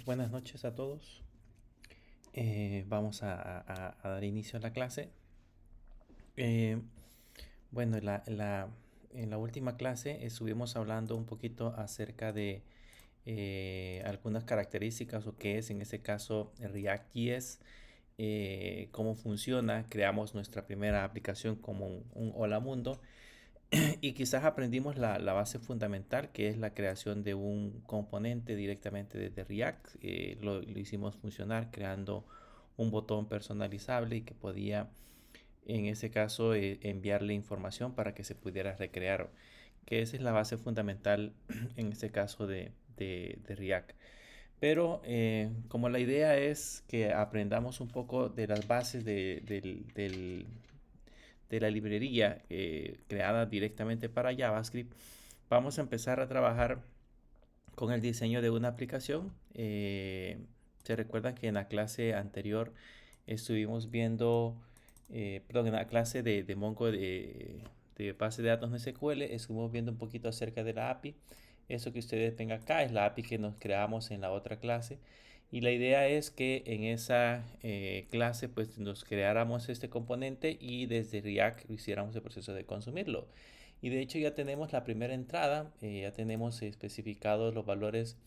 Buenas noches a todos. Vamos a dar inicio a la clase. Eh, bueno, en la última clase estuvimos hablando un poquito acerca de algunas características o qué es en este caso React.js, cómo funciona. Creamos nuestra primera aplicación como un hola mundo. Y quizás aprendimos la base fundamental, que es la creación de un componente directamente desde React. Lo hicimos funcionar creando un botón personalizable y que podía, en ese caso, enviarle información para que se pudiera recrear. Que esa es la base fundamental en este caso de React. Pero como la idea es que aprendamos un poco de las bases de la librería creada directamente para JavaScript, vamos a empezar a trabajar con el diseño de una aplicación. Se recuerdan que en la clase anterior estuvimos viendo, perdón, en la clase de Mongo de base de datos no SQL, estuvimos viendo un poquito acerca de la API. Eso que ustedes ven acá es la API que nos creamos en la otra clase. Y la idea es que en esa clase pues nos creáramos este componente y desde React hiciéramos el proceso de consumirlo. Y de hecho ya tenemos la primera entrada, ya tenemos especificados los valores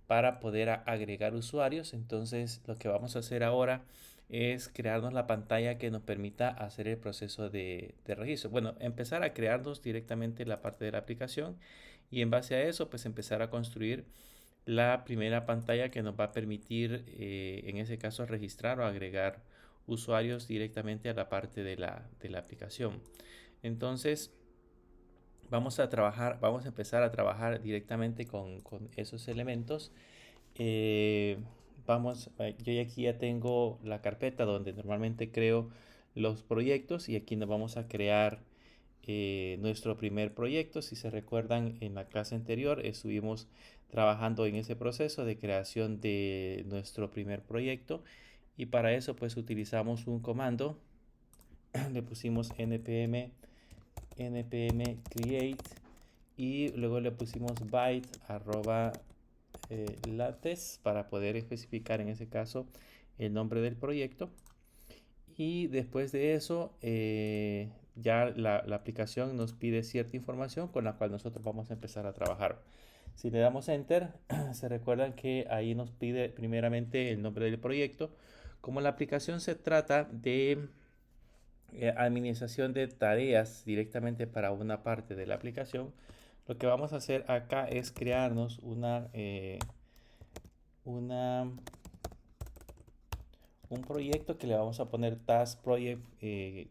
para poder agregar usuarios. Entonces lo que vamos a hacer ahora es crearnos la pantalla que nos permita hacer el proceso de registro. Bueno, empezar a crearnos directamente la parte de la aplicación y en base a eso pues empezar a construir la primera pantalla que nos va a permitir en ese caso registrar o agregar usuarios directamente a la parte de la aplicación. Entonces vamos a empezar a trabajar directamente con esos elementos. Eh, yo aquí ya tengo la carpeta donde normalmente creo los proyectos y aquí nos vamos a crear nuestro primer proyecto. Si se recuerdan, en la clase anterior estuvimos trabajando en ese proceso de creación de nuestro primer proyecto y para eso pues utilizamos un comando. Le pusimos npm create y luego le pusimos byte arroba lattes para poder especificar en ese caso el nombre del proyecto. Y después de eso ya la aplicación nos pide cierta información con la cual nosotros vamos a empezar a trabajar. Si le damos enter, se recuerdan que ahí nos pide primeramente el nombre del proyecto. Como la aplicación se trata de administración de tareas directamente para una parte de la aplicación, lo que vamos a hacer acá es crearnos una un proyecto que le vamos a poner task project,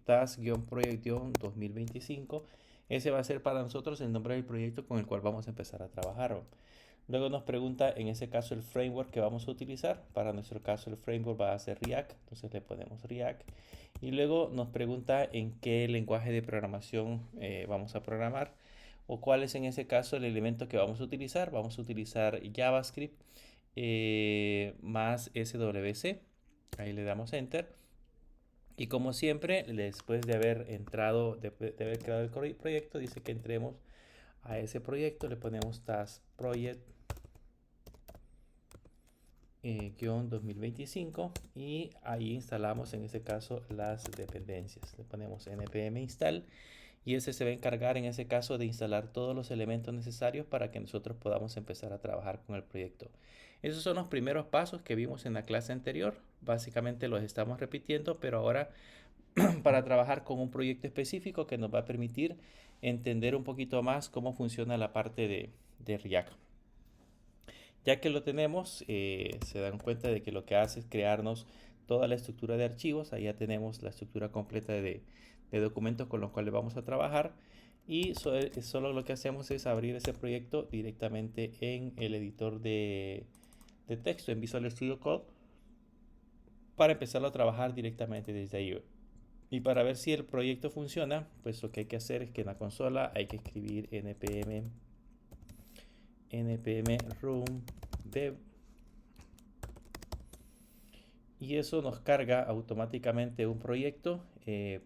task-project 2025. Ese va a ser para nosotros el nombre del proyecto con el cual vamos a empezar a trabajar. Luego nos pregunta en ese caso el framework que vamos a utilizar. Para nuestro caso el framework va a ser React, entonces le ponemos React. Y luego nos pregunta en qué lenguaje de programación vamos a programar o cuál es en ese caso el elemento que vamos a utilizar. Vamos a utilizar JavaScript más SWC. Ahí le damos enter. Y como siempre, después de haber entrado, de haber creado el proyecto, dice que entremos a ese proyecto, le ponemos task project 2025 y ahí instalamos en ese caso las dependencias. Le ponemos npm install y ese se va a encargar en ese caso de instalar todos los elementos necesarios para que nosotros podamos empezar a trabajar con el proyecto. Esos son los primeros pasos que vimos en la clase anterior. Básicamente los estamos repitiendo, pero ahora para trabajar con un proyecto específico que nos va a permitir entender un poquito más cómo funciona la parte de React. Ya que lo tenemos, se dan cuenta de que lo que hace es crearnos toda la estructura de archivos. Ahí ya tenemos la estructura completa de documentos con los cuales vamos a trabajar. Y solo lo que hacemos es abrir ese proyecto directamente en el editor de texto, en Visual Studio Code, para empezarlo a trabajar directamente desde ahí. Y para ver si el proyecto funciona, pues lo que hay que hacer es que en la consola hay que escribir npm run dev y eso nos carga automáticamente un proyecto.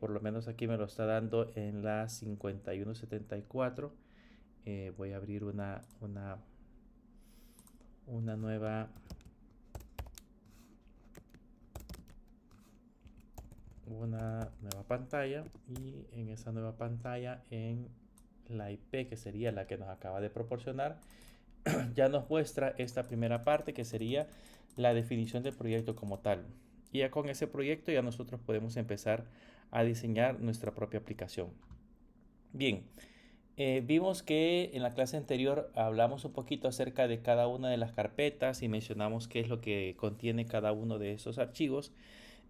Por lo menos aquí me lo está dando en la 5174. Voy a abrir una nueva una nueva pantalla y en esa nueva pantalla en la IP que sería la que nos acaba de proporcionar ya nos muestra esta primera parte que sería la definición del proyecto como tal. Y ya con ese proyecto ya nosotros podemos empezar a diseñar nuestra propia aplicación. Bien, vimos que en la clase anterior hablamos un poquito acerca de cada una de las carpetas y mencionamos qué es lo que contiene cada uno de esos archivos.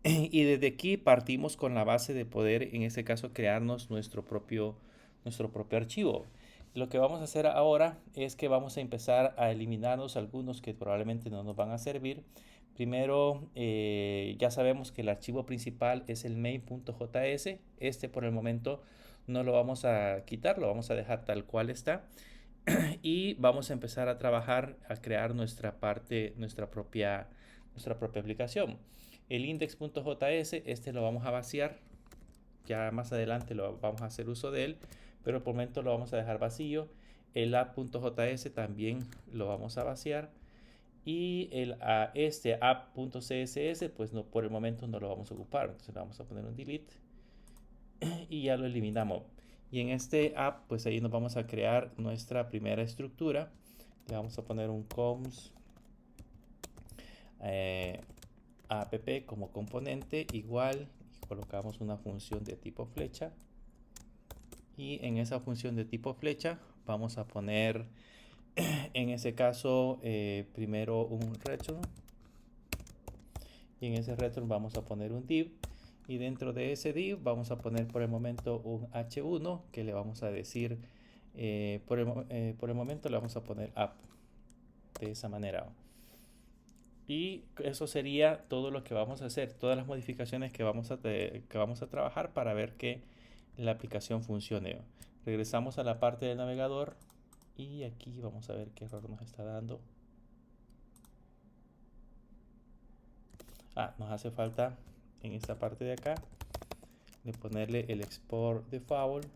Y desde aquí partimos con la base de poder, en este caso, crearnos nuestro propio archivo. Lo que vamos a hacer ahora es que vamos a empezar a eliminarnos algunos que probablemente no nos van a servir. Primero, ya sabemos que el archivo principal es el main.js. Este por el momento no lo vamos a quitar, lo vamos a dejar tal cual está. Y vamos a empezar a trabajar, a crear nuestra propia aplicación. El index.js, este lo vamos a vaciar. Ya más adelante lo vamos a hacer uso de él, pero por el momento lo vamos a dejar vacío. El app.js también lo vamos a vaciar. Y este app.css, pues no, por el momento no lo vamos a ocupar. Entonces le vamos a poner un delete y ya lo eliminamos. Y en este app, pues ahí nos vamos a crear nuestra primera estructura. Le vamos a poner un const app como componente igual y colocamos una función de tipo flecha. Y en esa función de tipo flecha vamos a poner en ese caso primero un return. Y en ese return vamos a poner un div. Y dentro de ese div vamos a poner por el momento un h1 que le vamos a decir, por el momento le vamos a poner app. De esa manera. Y eso sería todo lo que vamos a hacer, todas las modificaciones que vamos a trabajar para ver que la aplicación funcione. Regresamos a la parte del navegador y aquí vamos a ver qué error nos está dando. Nos hace falta en esta parte de acá de ponerle el export default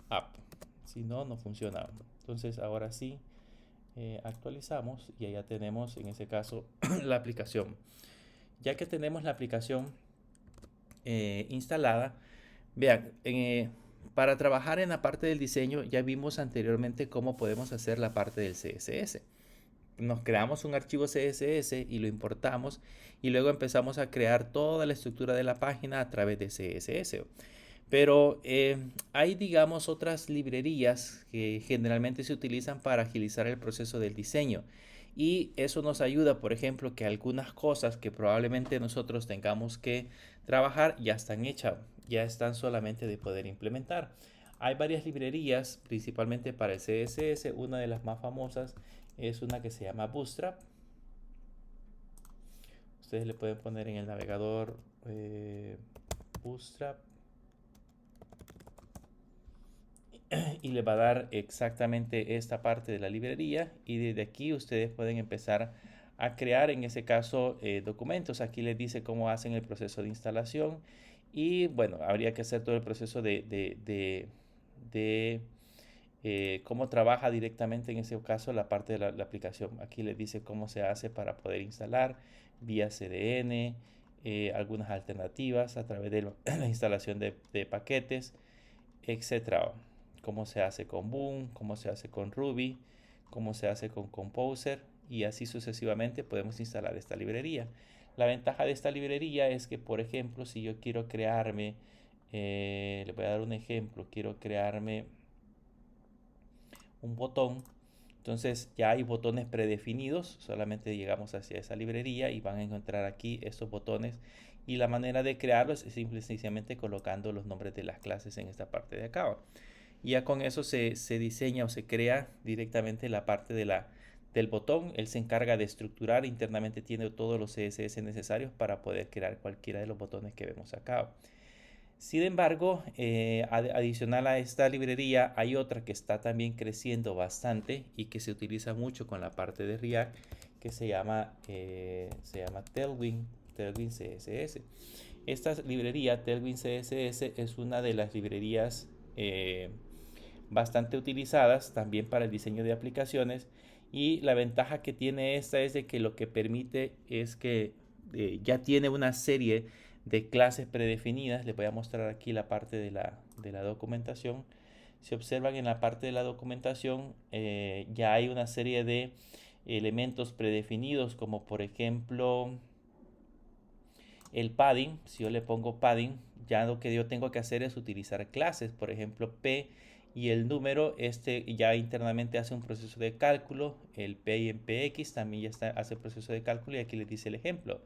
app. Si no, no funciona. Entonces ahora sí actualizamos y ya tenemos en ese caso la aplicación. Ya que tenemos la aplicación instalada, vean, para trabajar en la parte del diseño ya vimos anteriormente cómo podemos hacer la parte del CSS. Nos creamos un archivo CSS y lo importamos y luego empezamos a crear toda la estructura de la página a través de CSS. Pero hay, digamos, otras librerías que generalmente se utilizan para agilizar el proceso del diseño. Y eso nos ayuda, por ejemplo, que algunas cosas que probablemente nosotros tengamos que trabajar ya están hechas, ya están solamente de poder implementar. Hay varias librerías, principalmente para el CSS. Una de las más famosas es una que se llama Bootstrap. Ustedes le pueden poner en el navegador Bootstrap y le va a dar exactamente esta parte de la librería y desde aquí ustedes pueden empezar a crear en ese caso documentos. Aquí les dice cómo hacen el proceso de instalación y bueno, habría que hacer todo el proceso de cómo trabaja directamente en ese caso la parte de la aplicación. Aquí les dice cómo se hace para poder instalar vía CDN, algunas alternativas a través de la instalación de paquetes, etcétera. Cómo se hace con Boom, cómo se hace con Ruby, cómo se hace con Composer y así sucesivamente podemos instalar esta librería. La ventaja de esta librería es que, por ejemplo, si yo quiero crearme, le voy a dar un ejemplo, quiero crearme un botón, entonces ya hay botones predefinidos, solamente llegamos hacia esa librería y van a encontrar aquí estos botones y la manera de crearlos es simplemente colocando los nombres de las clases en esta parte de acá. Y ya con eso se diseña o se crea directamente la parte del botón. Él se encarga de estructurar, internamente tiene todos los CSS necesarios para poder crear cualquiera de los botones que vemos acá. Sin embargo, adicional a esta librería hay otra que está también creciendo bastante y que se utiliza mucho con la parte de React que se llama Tailwind CSS. Esta librería Tailwind CSS es una de las librerías bastante utilizadas también para el diseño de aplicaciones y la ventaja que tiene esta es de que lo que permite es que ya tiene una serie de clases predefinidas. Les voy a mostrar aquí la parte de la documentación. Si observan en la parte de la documentación, ya hay una serie de elementos predefinidos, como por ejemplo el padding. Si yo le pongo padding, ya lo que yo tengo que hacer es utilizar clases, por ejemplo p, y el número ya internamente hace un proceso de cálculo. El p en px también ya hace proceso de cálculo, y aquí les dice el ejemplo.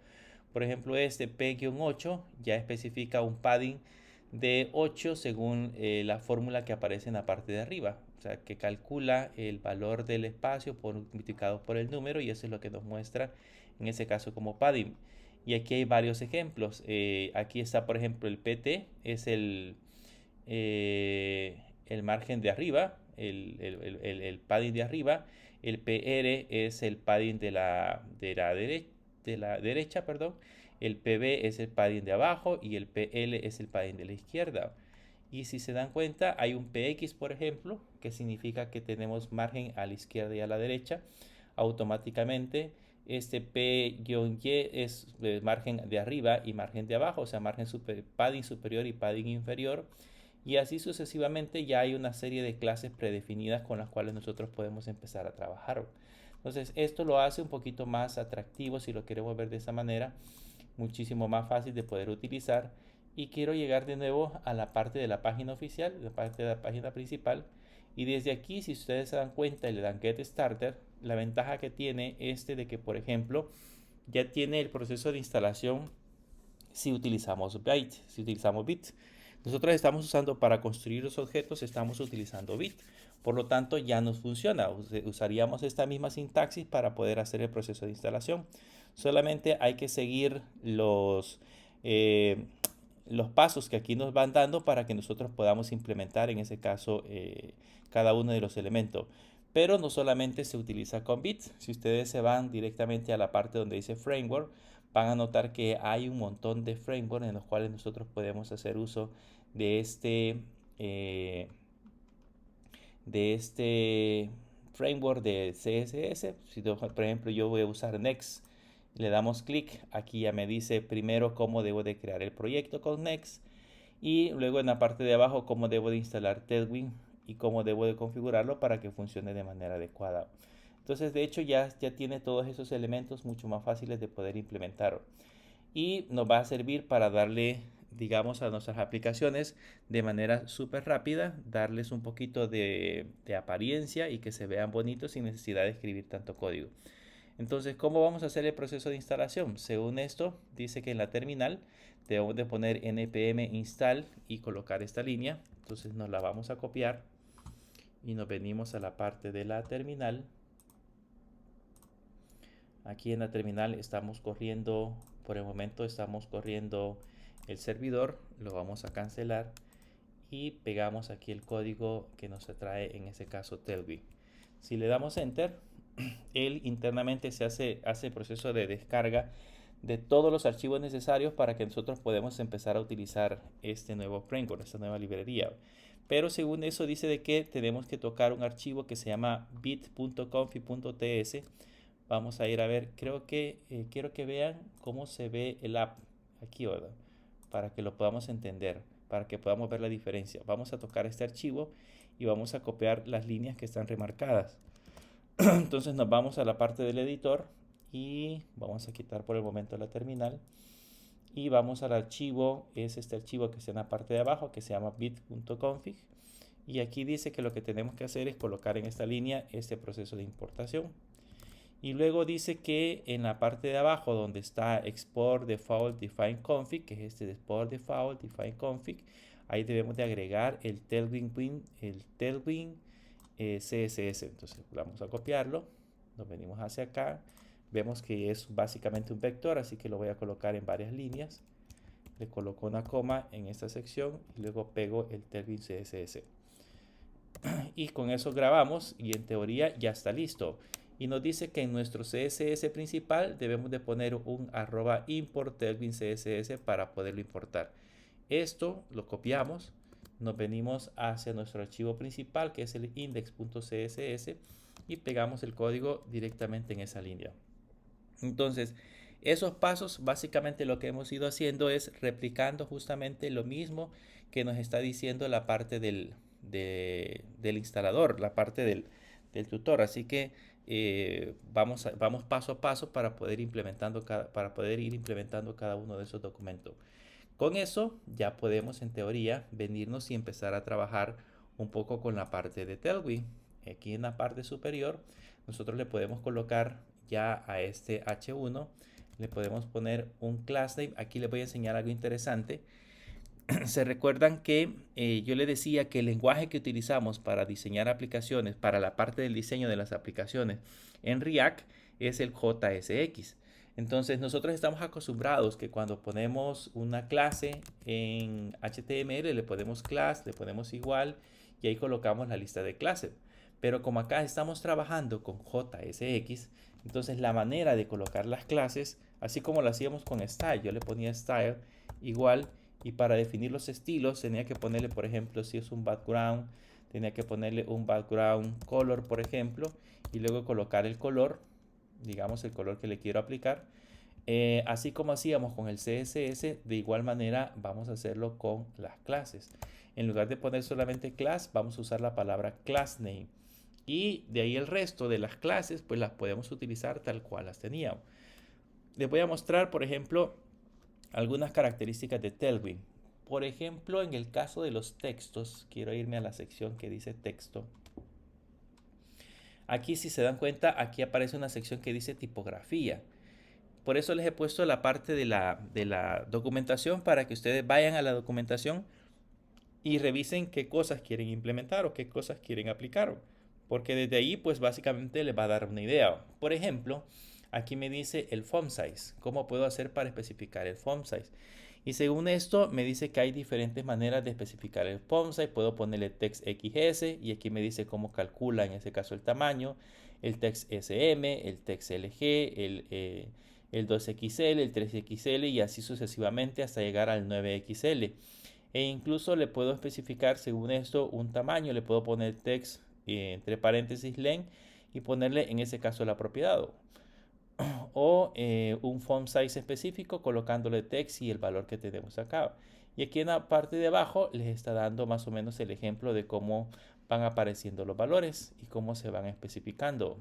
Por ejemplo, este p-8 ya especifica un padding de 8 según la fórmula que aparece en la parte de arriba, o sea, que calcula el valor del espacio multiplicado por el número, y eso es lo que nos muestra en ese caso como padding. Y aquí hay varios ejemplos. Aquí está, por ejemplo, el PT, es el margen de arriba, el padding de arriba. El PR es el padding de la derecha, perdón. El PB es el padding de abajo y el PL es el padding de la izquierda. Y si se dan cuenta, hay un PX, por ejemplo, que significa que tenemos margen a la izquierda y a la derecha. Automáticamente, este P-Y es margen de arriba y margen de abajo, o sea, padding superior y padding inferior. Y así sucesivamente ya hay una serie de clases predefinidas con las cuales nosotros podemos empezar a trabajar. Entonces, esto lo hace un poquito más atractivo, si lo queremos ver de esa manera, muchísimo más fácil de poder utilizar. Y quiero llegar de nuevo a la parte de la página oficial, la parte de la página principal. Y desde aquí, si ustedes se dan cuenta y le dan Get Started, la ventaja que tiene de que, por ejemplo, ya tiene el proceso de instalación si utilizamos Byte, si utilizamos Bit. Nosotros estamos usando para construir los objetos, estamos utilizando Bit. Por lo tanto, ya nos funciona. Usaríamos esta misma sintaxis para poder hacer el proceso de instalación. Solamente hay que seguir los pasos que aquí nos van dando para que nosotros podamos implementar en ese caso cada uno de los elementos. Pero no solamente se utiliza con Bit. Si ustedes se van directamente a la parte donde dice Framework, van a notar que hay un montón de frameworks en los cuales nosotros podemos hacer uso de este framework de CSS. Si por ejemplo yo voy a usar Next, le damos clic, aquí ya me dice primero cómo debo de crear el proyecto con Next, y luego en la parte de abajo cómo debo de instalar Tailwind y cómo debo de configurarlo para que funcione de manera adecuada. Entonces, de hecho, ya tiene todos esos elementos mucho más fáciles de poder implementar. Y nos va a servir para darle, digamos, a nuestras aplicaciones de manera súper rápida, darles un poquito de apariencia y que se vean bonitos sin necesidad de escribir tanto código. Entonces, ¿cómo vamos a hacer el proceso de instalación? Según esto, dice que en la terminal debemos de poner npm install y colocar esta línea. Entonces nos la vamos a copiar y nos venimos a la parte de la terminal. Aquí en la terminal estamos corriendo, por el momento estamos corriendo el servidor, lo vamos a cancelar y pegamos aquí el código que nos trae en este caso Tailwind. Si le damos enter, él internamente hace el proceso de descarga de todos los archivos necesarios para que nosotros podamos empezar a utilizar este nuevo framework, esta nueva librería. Pero según eso dice de que tenemos que tocar un archivo que se llama bit.config.ts. Vamos a ir a ver, quiero que vean cómo se ve el app aquí, ¿verdad? Para que lo podamos entender, para que podamos ver la diferencia. Vamos a tocar este archivo y vamos a copiar las líneas que están remarcadas. Entonces nos vamos a la parte del editor y vamos a quitar por el momento la terminal y vamos al archivo, es este archivo que está en la parte de abajo que se llama bit.config, y aquí dice que lo que tenemos que hacer es colocar en esta línea este proceso de importación. Y luego dice que en la parte de abajo donde está Export Default Define Config, que es este de Export Default Define Config, ahí debemos de agregar el Tailwind CSS. Entonces vamos a copiarlo, nos venimos hacia acá, vemos que es básicamente un vector, así que lo voy a colocar en varias líneas. Le coloco una coma en esta sección y luego pego el Tailwind CSS. Y con eso grabamos y en teoría ya está listo. Y nos dice que en nuestro CSS principal debemos de poner un @import tailwind CSS para poderlo importar. Esto lo copiamos, nos venimos hacia nuestro archivo principal que es el index.css y pegamos el código directamente en esa línea. Entonces, Esos pasos, básicamente lo que hemos ido haciendo es replicando justamente lo mismo que nos está diciendo la parte del instalador, la parte del tutor. Así que vamos paso a paso para poder, para poder ir implementando cada uno de esos documentos. Con eso ya podemos en teoría venirnos y empezar a trabajar un poco con la parte de Tailwind. Aquí en la parte superior nosotros le podemos colocar ya a este H1, le podemos poner un class name. Aquí les voy a enseñar algo interesante. Se recuerdan que yo les decía que el lenguaje que utilizamos para diseñar aplicaciones, para la parte del diseño de las aplicaciones en React es el JSX. Entonces nosotros estamos acostumbrados que cuando ponemos una clase en HTML le ponemos class, le ponemos igual y ahí colocamos la lista de clases. Pero como acá estamos trabajando con JSX, entonces la manera de colocar las clases, así como lo hacíamos con style, yo le ponía style igual y para definir los estilos tenía que ponerle, por ejemplo, si es un background, tenía que ponerle un background color, por ejemplo, y luego colocar el color, digamos el color que le quiero aplicar. Así como hacíamos con el CSS, de igual manera vamos a hacerlo con las clases. En lugar de poner solamente class, vamos a usar la palabra class name. Y de ahí el resto de las clases, pues las podemos utilizar tal cual las teníamos. Les voy a mostrar, por ejemplo, algunas características de Tailwind. Por ejemplo, en el caso de los textos, quiero irme a la sección que dice texto. Aquí, si se dan cuenta, aquí aparece una sección que dice tipografía. Por eso les he puesto la parte de la documentación para que ustedes vayan a la documentación y revisen qué cosas quieren implementar o qué cosas quieren aplicar. Porque desde ahí, pues básicamente les va a dar una idea. Por ejemplo, aquí me dice el font size. ¿Cómo puedo hacer para especificar el font size? Y según esto, me dice que hay diferentes maneras de especificar el font size. Puedo ponerle text XS y aquí me dice cómo calcula en ese caso el tamaño. El text SM, el text LG, el 2XL, el 3XL y así sucesivamente hasta llegar al 9XL. E incluso le puedo especificar según esto un tamaño. Le puedo poner text entre paréntesis len y ponerle en ese caso la propiedad o un font size específico colocándole text y el valor que tenemos acá. Y aquí en la parte de abajo les está dando más o menos el ejemplo de cómo van apareciendo los valores y cómo se van especificando.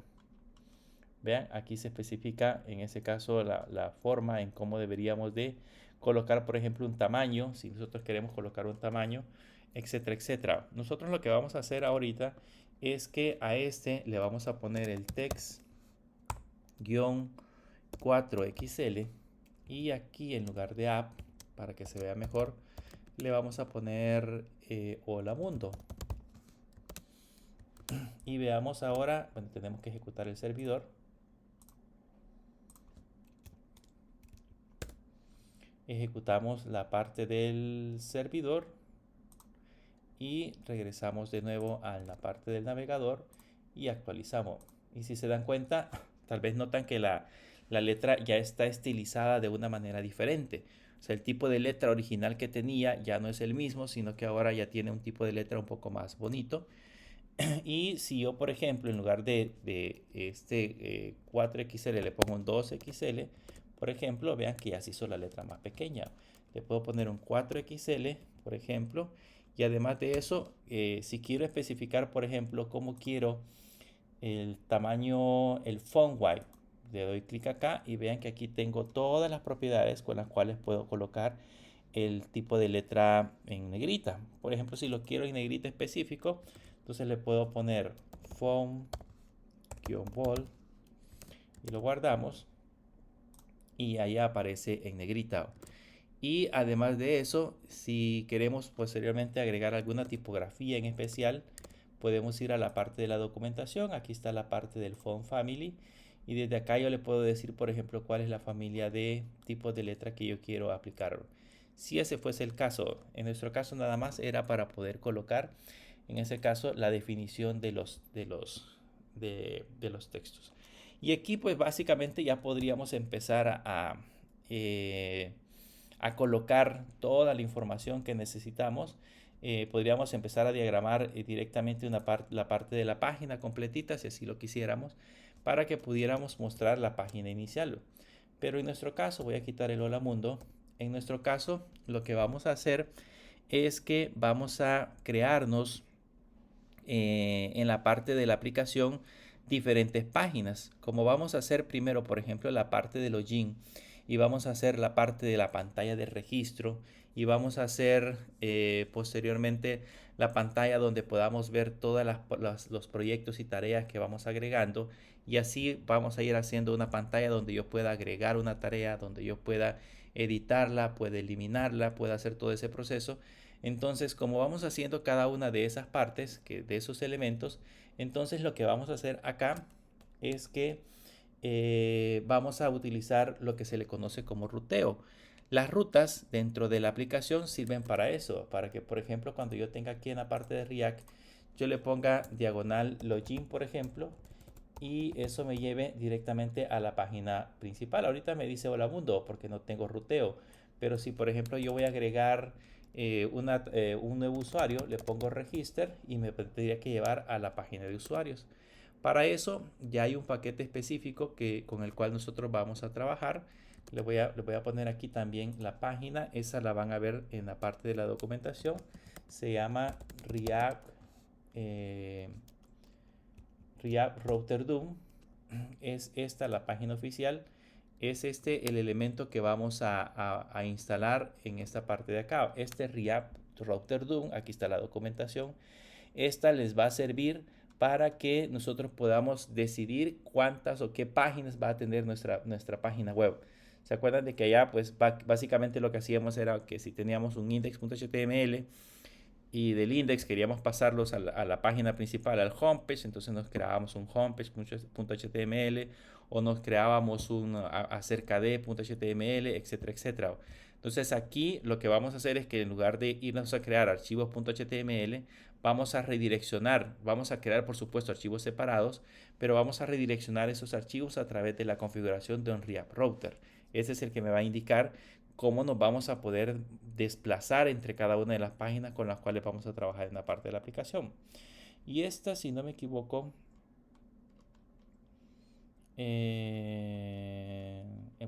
Vean, aquí se especifica en ese caso la forma en cómo deberíamos de colocar, por ejemplo, un tamaño, si nosotros queremos colocar un tamaño, etcétera, etcétera. Nosotros lo que vamos a hacer ahorita es que a este le vamos a poner el text 4XL y aquí en lugar de app, para que se vea mejor, le vamos a poner hola mundo. Y veamos ahora, bueno, tenemos que ejecutar el servidor. Ejecutamos la parte del servidor y regresamos de nuevo a la parte del navegador y actualizamos. Y si se dan cuenta, tal vez notan que la letra ya está estilizada de una manera diferente. O sea, el tipo de letra original que tenía ya no es el mismo, sino que ahora ya tiene un tipo de letra un poco más bonito. Y si yo, por ejemplo, en lugar de este 4XL le pongo un 2XL, por ejemplo, vean que ya se hizo la letra más pequeña. Le puedo poner un 4XL, por ejemplo. Y además de eso, si quiero especificar, por ejemplo, cómo quiero el tamaño, el font weight, le doy clic acá y vean que aquí tengo todas las propiedades con las cuales puedo colocar el tipo de letra en negrita. Por ejemplo, si lo quiero en negrita específico, entonces le puedo poner font-bold y lo guardamos y ahí aparece en negrita. Y además de eso, si queremos posteriormente agregar alguna tipografía en especial, podemos ir a la parte de la documentación. Aquí está la parte del font family y desde acá yo le puedo decir, por ejemplo, cuál es la familia de tipos de letra que yo quiero aplicar. Si ese fuese el caso, en nuestro caso nada más era para poder colocar en ese caso la definición de los textos. Y aquí pues básicamente ya podríamos empezar a colocar toda la información que necesitamos. Podríamos empezar a diagramar directamente la parte de la página completita, si así lo quisiéramos, para que pudiéramos mostrar la página inicial. Pero en nuestro caso, voy a quitar el hola mundo. En nuestro caso, lo que vamos a hacer es que vamos a crearnos en la parte de la aplicación diferentes páginas. Como vamos a hacer primero, por ejemplo, la parte de login y vamos a hacer la parte de la pantalla de registro y vamos a hacer posteriormente la pantalla donde podamos ver todos los proyectos y tareas que vamos agregando, y así vamos a ir haciendo una pantalla donde yo pueda agregar una tarea, donde yo pueda editarla, pueda eliminarla, pueda hacer todo ese proceso. Entonces, como vamos haciendo cada una de esas partes, de esos elementos, entonces lo que vamos a hacer acá es que vamos a utilizar lo que se le conoce como ruteo. Las rutas dentro de la aplicación sirven para eso, para que, por ejemplo, cuando yo tenga aquí en la parte de React, yo le ponga diagonal login, por ejemplo, y eso me lleve directamente a la página principal. Ahorita me dice hola mundo porque no tengo ruteo, pero si por ejemplo yo voy a agregar un nuevo usuario, le pongo register y me tendría que llevar a la página de usuarios. Para eso ya hay un paquete específico con el cual nosotros vamos a trabajar. Le voy a poner aquí también la página, esa la van a ver en la parte de la documentación. Se llama React Router DOM. Es esta la página oficial. Es este el elemento que vamos a instalar en esta parte de acá. Este React Router DOM, aquí está la documentación. Esta les va a servir para que nosotros podamos decidir cuántas o qué páginas va a tener nuestra página web. ¿Se acuerdan de que allá pues básicamente lo que hacíamos era que si teníamos un index.html y del index queríamos pasarlos a la página principal, al homepage, entonces nos creábamos un homepage.html o nos creábamos un acerca de.html, etcétera, etcétera. Entonces aquí lo que vamos a hacer es que en lugar de irnos a crear archivos.html, vamos a redireccionar, vamos a crear por supuesto archivos separados, pero vamos a redireccionar esos archivos a través de la configuración de un React Router. Ese es el que me va a indicar cómo nos vamos a poder desplazar entre cada una de las páginas con las cuales vamos a trabajar en la parte de la aplicación. Y esta, si no me equivoco,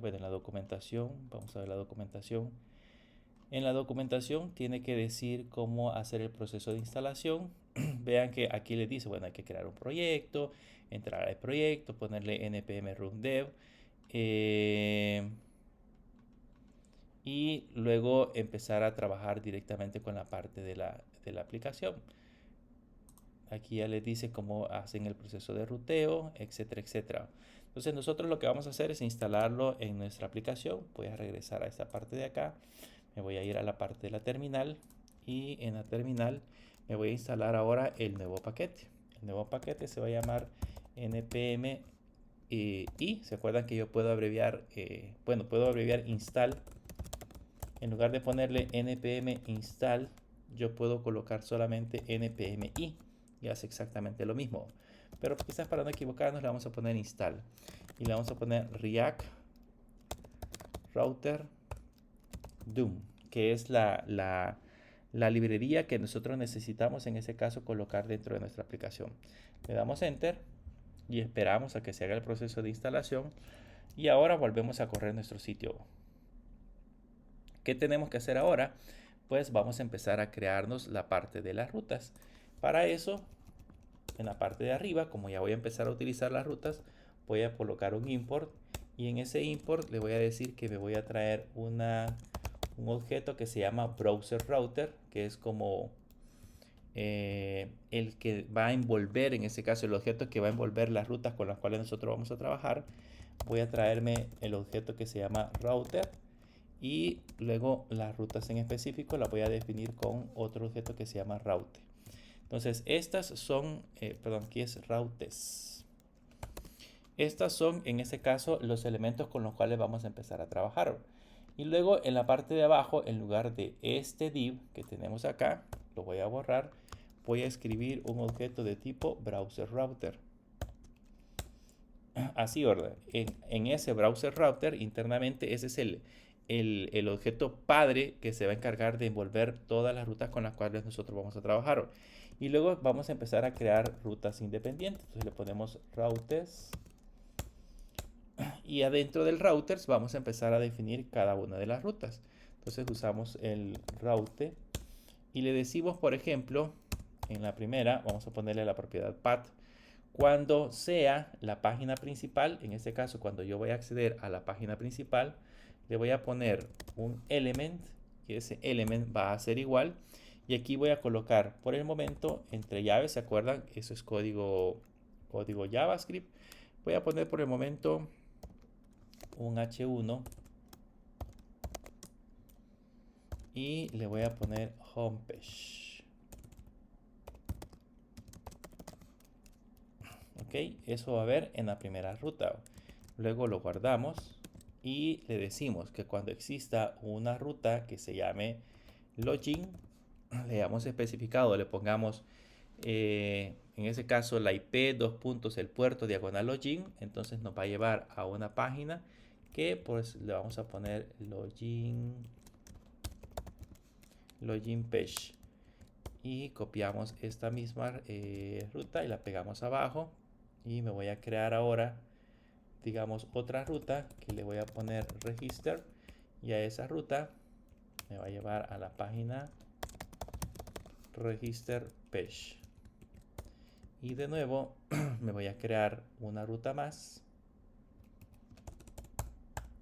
bueno, en la documentación, vamos a ver la documentación. En la documentación tiene que decir cómo hacer el proceso de instalación. Vean que aquí les dice, bueno, hay que crear un proyecto, entrar al proyecto, ponerle npm run dev. Y luego empezar a trabajar directamente con la parte de la aplicación. Aquí ya les dice cómo hacen el proceso de ruteo, etcétera, etcétera. Entonces nosotros lo que vamos a hacer es instalarlo en nuestra aplicación. Voy a regresar a esta parte de acá. Me voy a ir a la parte de la terminal y en la terminal me voy a instalar ahora el nuevo paquete. El nuevo paquete se va a llamar npm y se acuerdan que yo puedo abreviar, puedo abreviar install. En lugar de ponerle npm install, yo puedo colocar solamente npm i y hace exactamente lo mismo. Pero quizás para no equivocarnos le vamos a poner install y le vamos a poner React Router DOM, que es la librería que nosotros necesitamos en ese caso colocar dentro de nuestra aplicación. Le damos enter y esperamos a que se haga el proceso de instalación y ahora volvemos a correr nuestro sitio. ¿Qué tenemos que hacer ahora? Pues vamos a empezar a crearnos la parte de las rutas. Para eso, en la parte de arriba, como ya voy a empezar a utilizar las rutas, voy a colocar un import y en ese import le voy a decir que me voy a traer un objeto que se llama browser router, que es como el que va a envolver, en ese caso el objeto que va a envolver las rutas con las cuales nosotros vamos a trabajar. Voy a traerme el objeto que se llama router y luego las rutas en específico las voy a definir con otro objeto que se llama route. Entonces estas son, aquí es routes. Estas son en este caso los elementos con los cuales vamos a empezar a trabajar. Y luego en la parte de abajo, en lugar de este div que tenemos acá, lo voy a borrar, voy a escribir un objeto de tipo browser router. Así, ¿verdad? En ese browser router internamente ese es el objeto padre que se va a encargar de envolver todas las rutas con las cuales nosotros vamos a trabajar. Y luego vamos a empezar a crear rutas independientes. Entonces le ponemos routes Y adentro del routers vamos a empezar a definir cada una de las rutas. Entonces usamos el route y le decimos, por ejemplo, en la primera vamos a ponerle la propiedad path. Cuando sea la página principal, en este caso cuando yo voy a acceder a la página principal, le voy a poner un element y ese element va a ser igual. Y aquí voy a colocar por el momento entre llaves, ¿se acuerdan? Eso es código JavaScript. Voy a poner por el momento un H1 y le voy a poner homepage. Ok, eso va a ver en la primera ruta. Luego lo guardamos y le decimos que cuando exista una ruta que se llame login, le hayamos especificado, le pongamos en ese caso la IP, dos puntos, el puerto, diagonal login, entonces nos va a llevar a una página que pues le vamos a poner login page y copiamos esta misma ruta y la pegamos abajo y me voy a crear ahora digamos otra ruta que le voy a poner register y a esa ruta me va a llevar a la página register page y de nuevo me voy a crear una ruta más,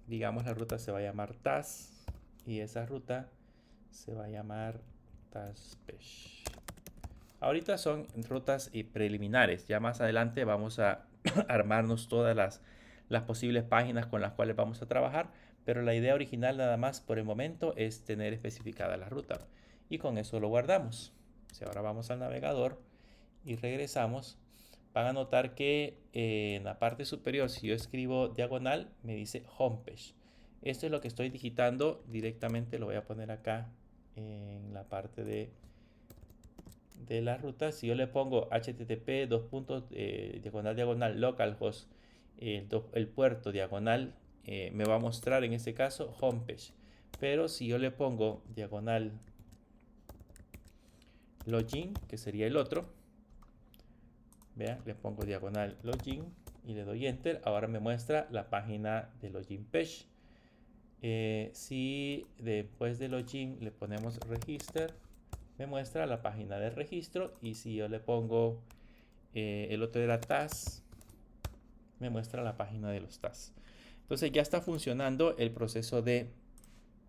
digamos la ruta se va a llamar task y esa ruta se va a llamar task page. Ahorita son rutas preliminares, ya más adelante vamos a armarnos todas las posibles páginas con las cuales vamos a trabajar, pero la idea original nada más por el momento es tener especificada la ruta y con eso lo guardamos. Si ahora vamos al navegador y regresamos, van a notar que en la parte superior si yo escribo diagonal me dice homepage. Esto es lo que estoy digitando directamente, lo voy a poner acá en la parte de la ruta. Si yo le pongo http diagonal localhost el puerto diagonal me va a mostrar en este caso homepage, pero si yo le pongo diagonal login, que sería el otro, vean, le pongo diagonal login y le doy enter, ahora me muestra la página de login page. Si después de login le ponemos register, me muestra la página de registro, y si yo le pongo el otro era task, me muestra la página de los tasks. Entonces ya está funcionando el proceso de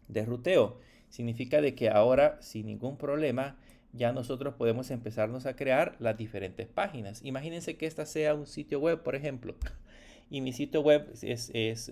ruteo. Significa de que ahora sin ningún problema ya nosotros podemos empezarnos a crear las diferentes páginas. Imagínense que esta sea un sitio web, por ejemplo, y mi sitio web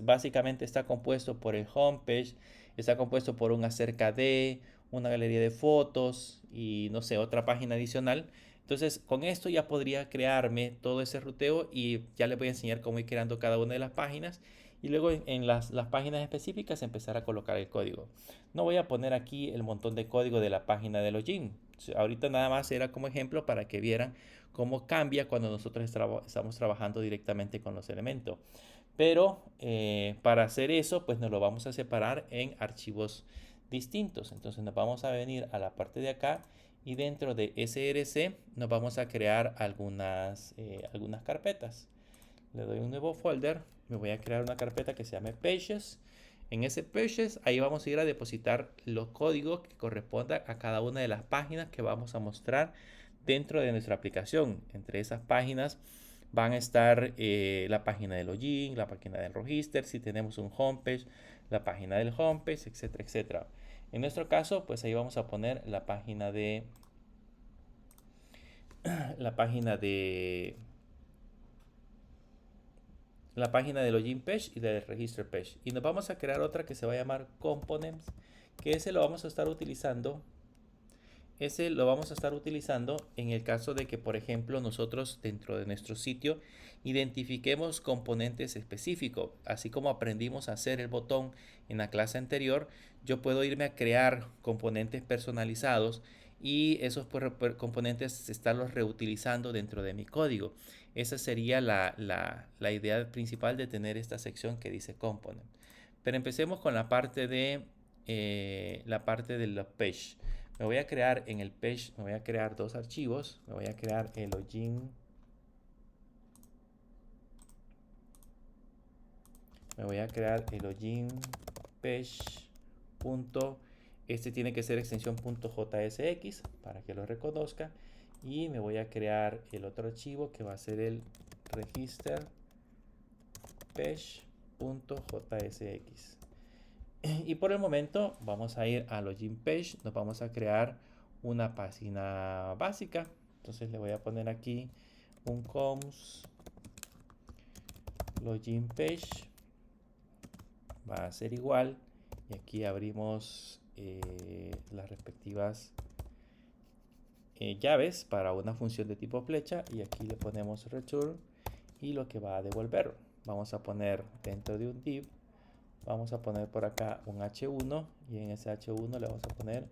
básicamente está compuesto por el homepage, está compuesto por un acerca de, una galería de fotos y no sé, otra página adicional. Entonces con esto ya podría crearme todo ese ruteo y ya les voy a enseñar cómo ir creando cada una de las páginas y luego en las páginas específicas empezar a colocar el código. No voy a poner aquí el montón de código de la página de login. Ahorita nada más era como ejemplo para que vieran cómo cambia cuando nosotros estamos trabajando directamente con los elementos. Pero para hacer eso, pues nos lo vamos a separar en archivos distintos. Entonces nos vamos a venir a la parte de acá y dentro de src nos vamos a crear algunas carpetas. Le doy un nuevo folder, me voy a crear una carpeta que se llame Pages. En ese Pages, ahí vamos a ir a depositar los códigos que correspondan a cada una de las páginas que vamos a mostrar dentro de nuestra aplicación. Entre esas páginas van a estar la página de login, la página del register, si tenemos un homepage, la página del homepage, etcétera, etcétera. En nuestro caso, pues ahí vamos a poner la página de login page y de register page, y nos vamos a crear otra que se va a llamar components, que ese lo vamos a estar utilizando en el caso de que, por ejemplo, nosotros dentro de nuestro sitio identifiquemos componentes específicos. Así como aprendimos a hacer el botón en la clase anterior, yo puedo irme a crear componentes personalizados y esos componentes estarlos reutilizando dentro de mi código. Esa sería la idea principal de tener esta sección que dice component. Pero empecemos con la parte de los page. Me voy a crear en el page, me voy a crear dos archivos. Me voy a crear el login Me voy a crear el login page. Este tiene que ser extensión .jsx para que lo reconozca. Y me voy a crear el otro archivo que va a ser el register page.jsx. Y por el momento vamos a ir a login page. Nos vamos a crear una página básica. Entonces le voy a poner aquí un const login page. Va a ser igual. Y aquí abrimos las respectivas llaves para una función de tipo flecha. Y aquí le ponemos return y lo que va a devolver. Vamos a poner dentro de un div. Vamos a poner por acá un h1 y en ese h1 le vamos a poner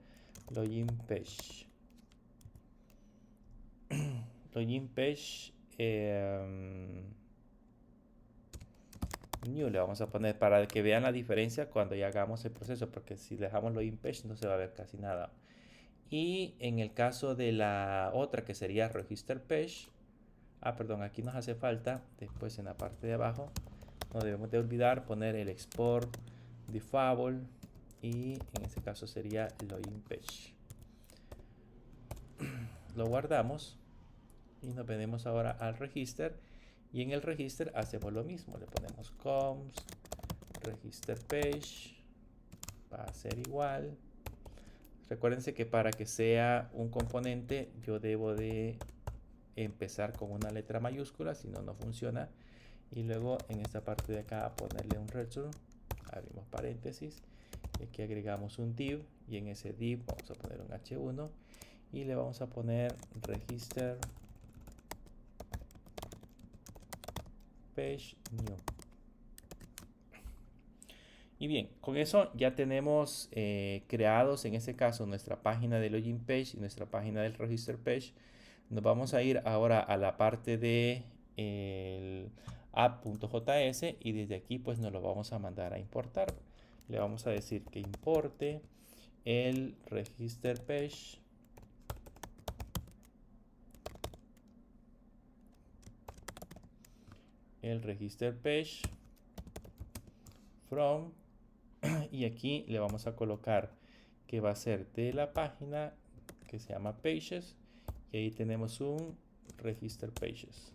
login page. Login page new le vamos a poner para que vean la diferencia cuando ya hagamos el proceso, porque si dejamos login page no se va a ver casi nada. Y en el caso de la otra que sería register page, perdón, aquí nos hace falta después en la parte de abajo, no debemos de olvidar poner el export default y en este caso sería el login page. Lo guardamos y nos venimos ahora al register y en el register hacemos lo mismo, le ponemos const register page, va a ser igual. Recuérdense que para que sea un componente yo debo de empezar con una letra mayúscula, si no, no funciona. Y luego en esta parte de acá ponerle un return, abrimos paréntesis, y aquí agregamos un div, y en ese div vamos a poner un h1 y le vamos a poner register page new. Y bien, con eso ya tenemos creados en este caso nuestra página de login page y nuestra página del register page. Nos vamos a ir ahora a la parte de el app.js y desde aquí pues nos lo vamos a mandar a importar. Le vamos a decir que importe el register page from y aquí le vamos a colocar que va a ser de la página que se llama pages y ahí tenemos un register pages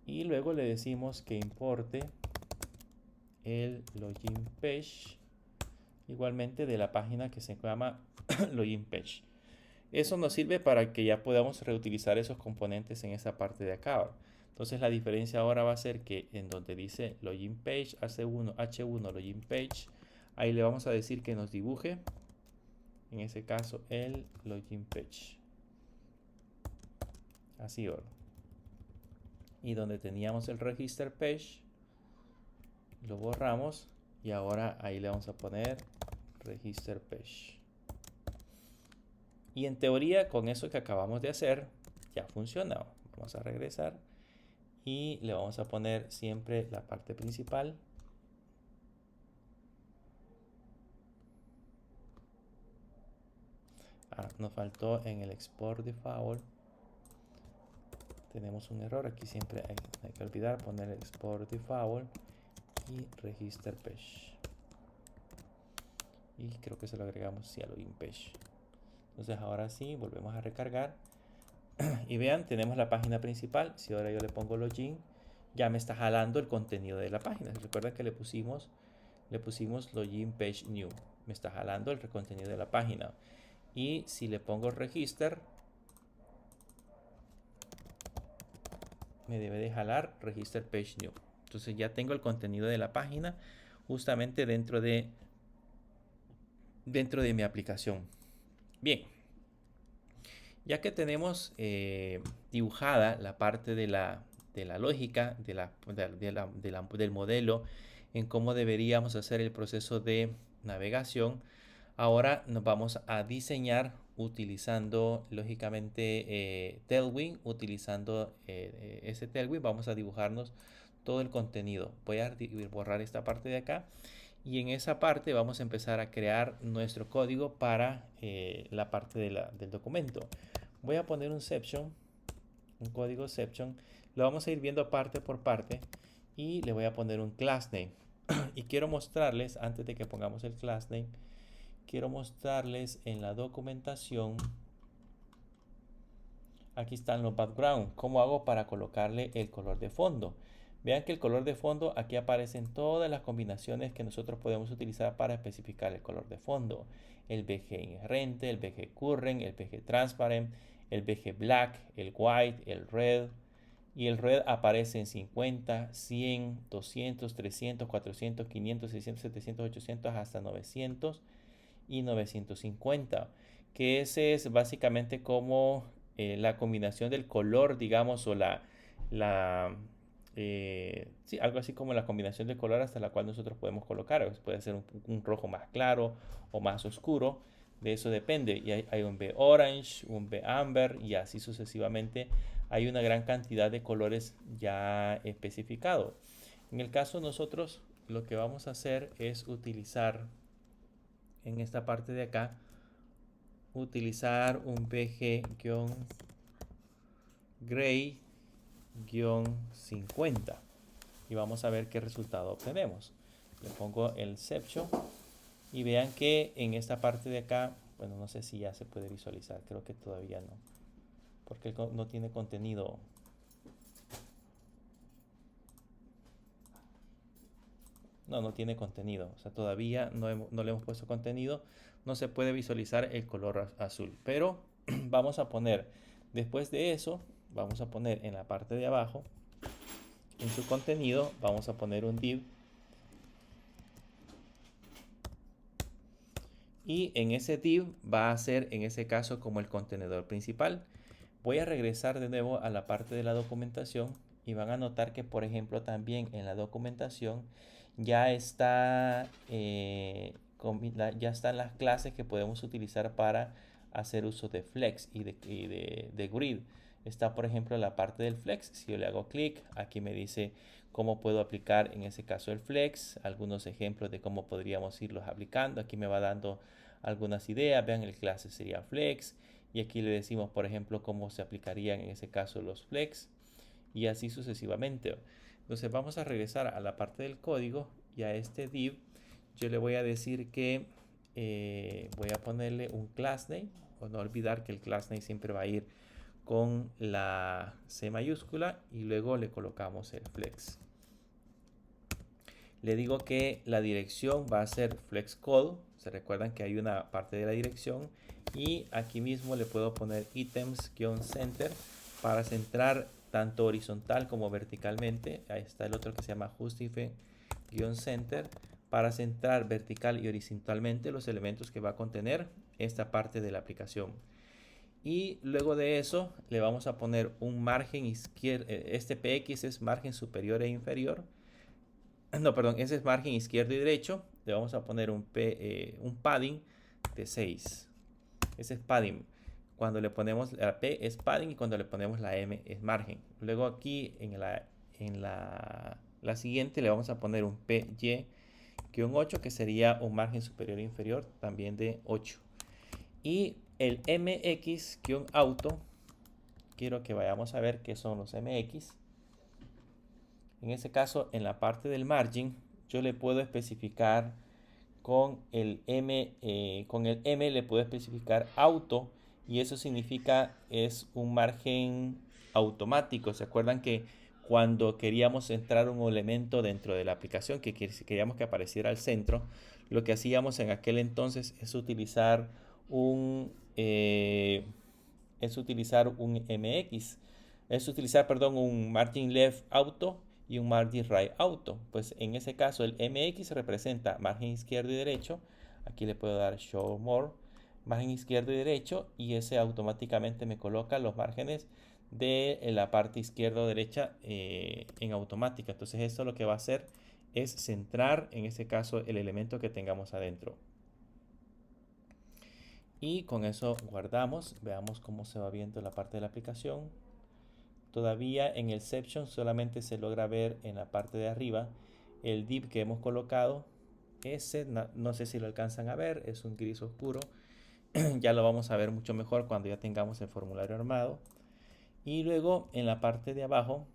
y luego le decimos que importe el login page igualmente de la página que se llama login page. Eso nos sirve para que ya podamos reutilizar esos componentes en esa parte de acá. Entonces la diferencia ahora va a ser que en donde dice login page h1 login page, ahí le vamos a decir que nos dibuje en ese caso el login page así ahora. Y donde teníamos el register page lo borramos y ahora ahí le vamos a poner register page. Y en teoría con eso que acabamos de hacer ya funciona. Vamos a regresar y le vamos a poner siempre la parte principal. Nos faltó en el export default. Tenemos un error aquí, siempre hay que olvidar poner el export default y register page. Y creo que se lo agregamos a login page. Entonces ahora sí, volvemos a recargar. Y vean, tenemos la página principal. Si ahora yo le pongo login, ya me está jalando el contenido de la página. Recuerden que le pusimos login page new. Me está jalando el contenido de la página. Y si le pongo register, me debe de jalar register page new. Entonces ya tengo el contenido de la página justamente dentro de mi aplicación. Bien, ya que tenemos dibujada la parte de la lógica del modelo en cómo deberíamos hacer el proceso de navegación, ahora nos vamos a diseñar utilizando lógicamente Tailwind. Utilizando ese Tailwind vamos a dibujarnos todo el contenido. Voy a borrar esta parte de acá y en esa parte vamos a empezar a crear nuestro código para la parte del documento. Voy a poner un código exception, lo vamos a ir viendo parte por parte y le voy a poner un class name. Y quiero mostrarles, antes de que pongamos el class name, quiero mostrarles en la documentación, aquí están los background, cómo hago para colocarle el color de fondo. Vean que el color de fondo, aquí aparecen todas las combinaciones que nosotros podemos utilizar para especificar el color de fondo. El BG inherente, el BG current, el BG transparent, el BG black, el white, el red. Y el red aparece en 50, 100, 200, 300, 400, 500, 600, 700, 800 hasta 900 y 950. Que ese es básicamente como la combinación del color, digamos, o la sí, algo así como la combinación de color hasta la cual nosotros podemos colocar. Puede ser un rojo más claro o más oscuro. De eso depende. Y hay un B orange, un B amber y así sucesivamente. Hay una gran cantidad de colores ya especificados. En el caso de nosotros, lo que vamos a hacer es utilizar en esta parte de acá, utilizar un BG-Gray-50 y vamos a ver qué resultado obtenemos. Le pongo el Exception y vean que en esta parte de acá, bueno, no sé si ya se puede visualizar, creo que todavía no, porque no tiene contenido. No tiene contenido, o sea, todavía no le hemos puesto contenido, no se puede visualizar el color azul, pero vamos a poner, después de eso, vamos a poner en la parte de abajo, en su contenido, vamos a poner un div y en ese div va a ser en ese caso como el contenedor principal. Voy a regresar de nuevo a la parte de la documentación y van a notar que, por ejemplo, también en la documentación ya está ya están las clases que podemos utilizar para hacer uso de flex y de grid. Está, por ejemplo, la parte del flex. Si yo le hago clic, aquí me dice cómo puedo aplicar en ese caso el flex, algunos ejemplos de cómo podríamos irlos aplicando. Aquí me va dando algunas ideas. Vean, el clase sería flex. Y aquí le decimos, por ejemplo, cómo se aplicarían en ese caso los flex y así sucesivamente. Entonces vamos a regresar a la parte del código y a este div yo le voy a decir que voy a ponerle un class name, o no olvidar que el class name siempre va a ir con la C mayúscula y luego le colocamos el flex. Le digo que la dirección va a ser flexcode. Se recuerdan que hay una parte de la dirección y aquí mismo le puedo poner items-center para centrar tanto horizontal como verticalmente. Ahí está el otro que se llama justify-center para centrar vertical y horizontalmente los elementos que va a contener esta parte de la aplicación. Y luego de eso le vamos a poner un margen izquierdo. Este PX es margen superior e inferior. No, perdón, ese es margen izquierdo y derecho. Le vamos a poner un padding de 6. Ese es padding. Cuando le ponemos la P es padding y cuando le ponemos la M es margen. Luego aquí en la siguiente le vamos a poner un PY-8 que sería un margen superior e inferior también de 8. Y el MX-auto, quiero que vayamos a ver qué son los MX. En este caso, en la parte del margin, yo le puedo especificar con el M le puedo especificar auto y eso significa es un margen automático. ¿Se acuerdan que cuando queríamos entrar un elemento dentro de la aplicación que queríamos que apareciera al centro, lo que hacíamos en aquel entonces es utilizar un MX, es utilizar, perdón, un margin left auto y un margin right auto. Pues en ese caso el MX representa margen izquierdo y derecho. Aquí le puedo dar show more, margen izquierdo y derecho, y ese automáticamente me coloca los márgenes de la parte izquierda o derecha en automática. Entonces esto lo que va a hacer es centrar en este caso el elemento que tengamos adentro. Y con eso guardamos. Veamos cómo se va viendo la parte de la aplicación. Todavía en el section solamente se logra ver en la parte de arriba el div que hemos colocado. Ese no sé si lo alcanzan a ver, es un gris oscuro. Ya lo vamos a ver mucho mejor cuando ya tengamos el formulario armado. Y luego en la parte de abajo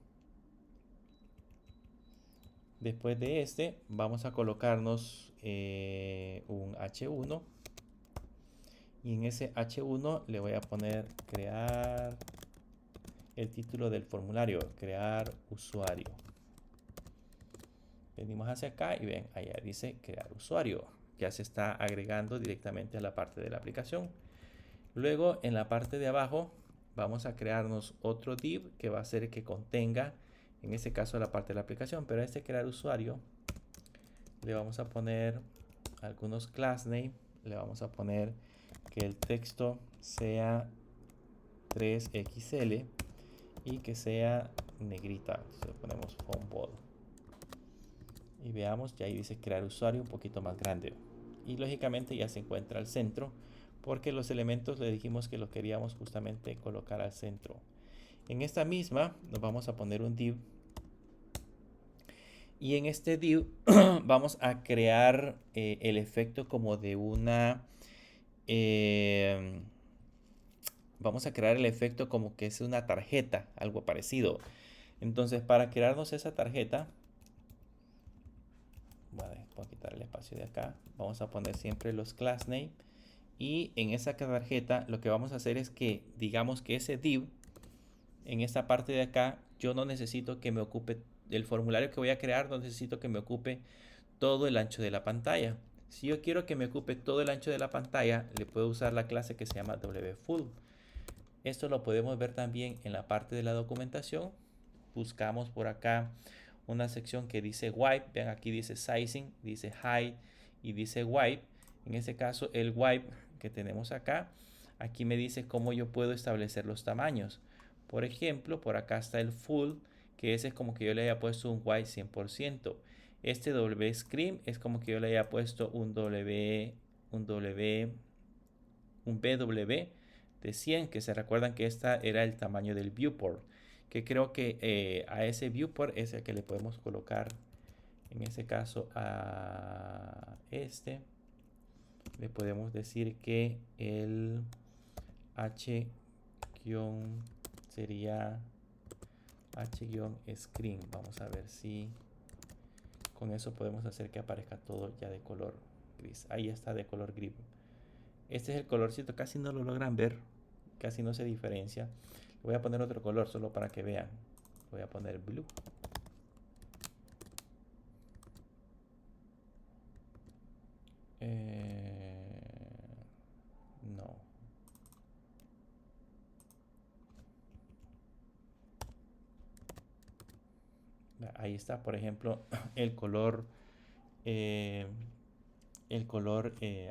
Después de este, vamos a colocarnos un H1. Y en ese H1 le voy a poner crear el título del formulario, crear usuario. Venimos hacia acá y ven, allá dice crear usuario. Ya se está agregando directamente a la parte de la aplicación. Luego, en la parte de abajo, vamos a crearnos otro div que va a ser que contenga, en este caso, la parte de la aplicación. Pero a este crear usuario, le vamos a poner algunos class name. Le vamos a poner que el texto sea 3XL y que sea negrita. Entonces ponemos font bold. Y veamos, ya ahí dice crear usuario un poquito más grande. Y lógicamente ya se encuentra al centro, porque los elementos le dijimos que los queríamos justamente colocar al centro. En esta misma nos vamos a poner un div. Y en este div vamos a crear el efecto como de una... vamos a crear el efecto como que es una tarjeta, algo parecido. Entonces, para crearnos esa tarjeta, voy a quitar el espacio de acá. Vamos a poner siempre los class name. Y en esa tarjeta lo que vamos a hacer es que digamos que ese div, en esta parte de acá, yo no necesito que me ocupe, el formulario que voy a crear, no necesito que me ocupe todo el ancho de la pantalla. Si yo quiero que me ocupe todo el ancho de la pantalla, le puedo usar la clase que se llama wfull. Esto lo podemos ver también en la parte de la documentación. Buscamos por acá una sección que dice wipe. Vean, aquí dice sizing, dice height y dice wipe. En este caso, el wipe que tenemos acá, aquí me dice cómo yo puedo establecer los tamaños. Por ejemplo, por acá está el full, que ese es como que yo le haya puesto un wipe 100%. Este WScreen es como que yo le haya puesto un BW de 100, que se recuerdan que esta era el tamaño del viewport, que creo que a ese viewport es el que le podemos colocar, en este caso a este, le podemos decir que el H- sería H-screen. Vamos a ver si con eso podemos hacer que aparezca todo ya de color gris. Ahí está de color gris. Este es el colorcito, casi no lo logran ver, casi no se diferencia. Voy a poner otro color solo para que vean. Voy a poner blue. No. Ahí está, por ejemplo, el color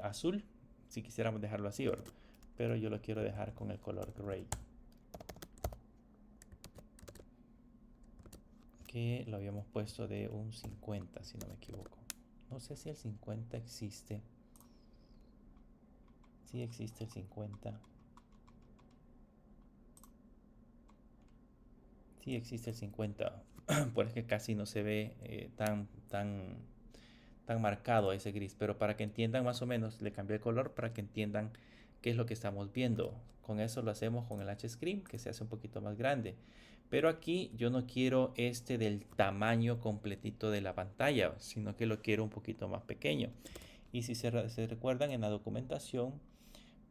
azul. Si quisiéramos dejarlo así, ¿verdad? Pero yo lo quiero dejar con el color gray, que lo habíamos puesto de un 50, si no me equivoco. No sé si el 50 existe. Sí existe el 50. Sí existe el 50. Por eso que casi no se ve tan marcado ese gris. Pero para que entiendan más o menos, le cambié el color para que entiendan qué es lo que estamos viendo. Con eso lo hacemos con el H-Screen, que se hace un poquito más grande. Pero aquí yo no quiero este del tamaño completito de la pantalla, sino que lo quiero un poquito más pequeño. Y si se recuerdan en la documentación,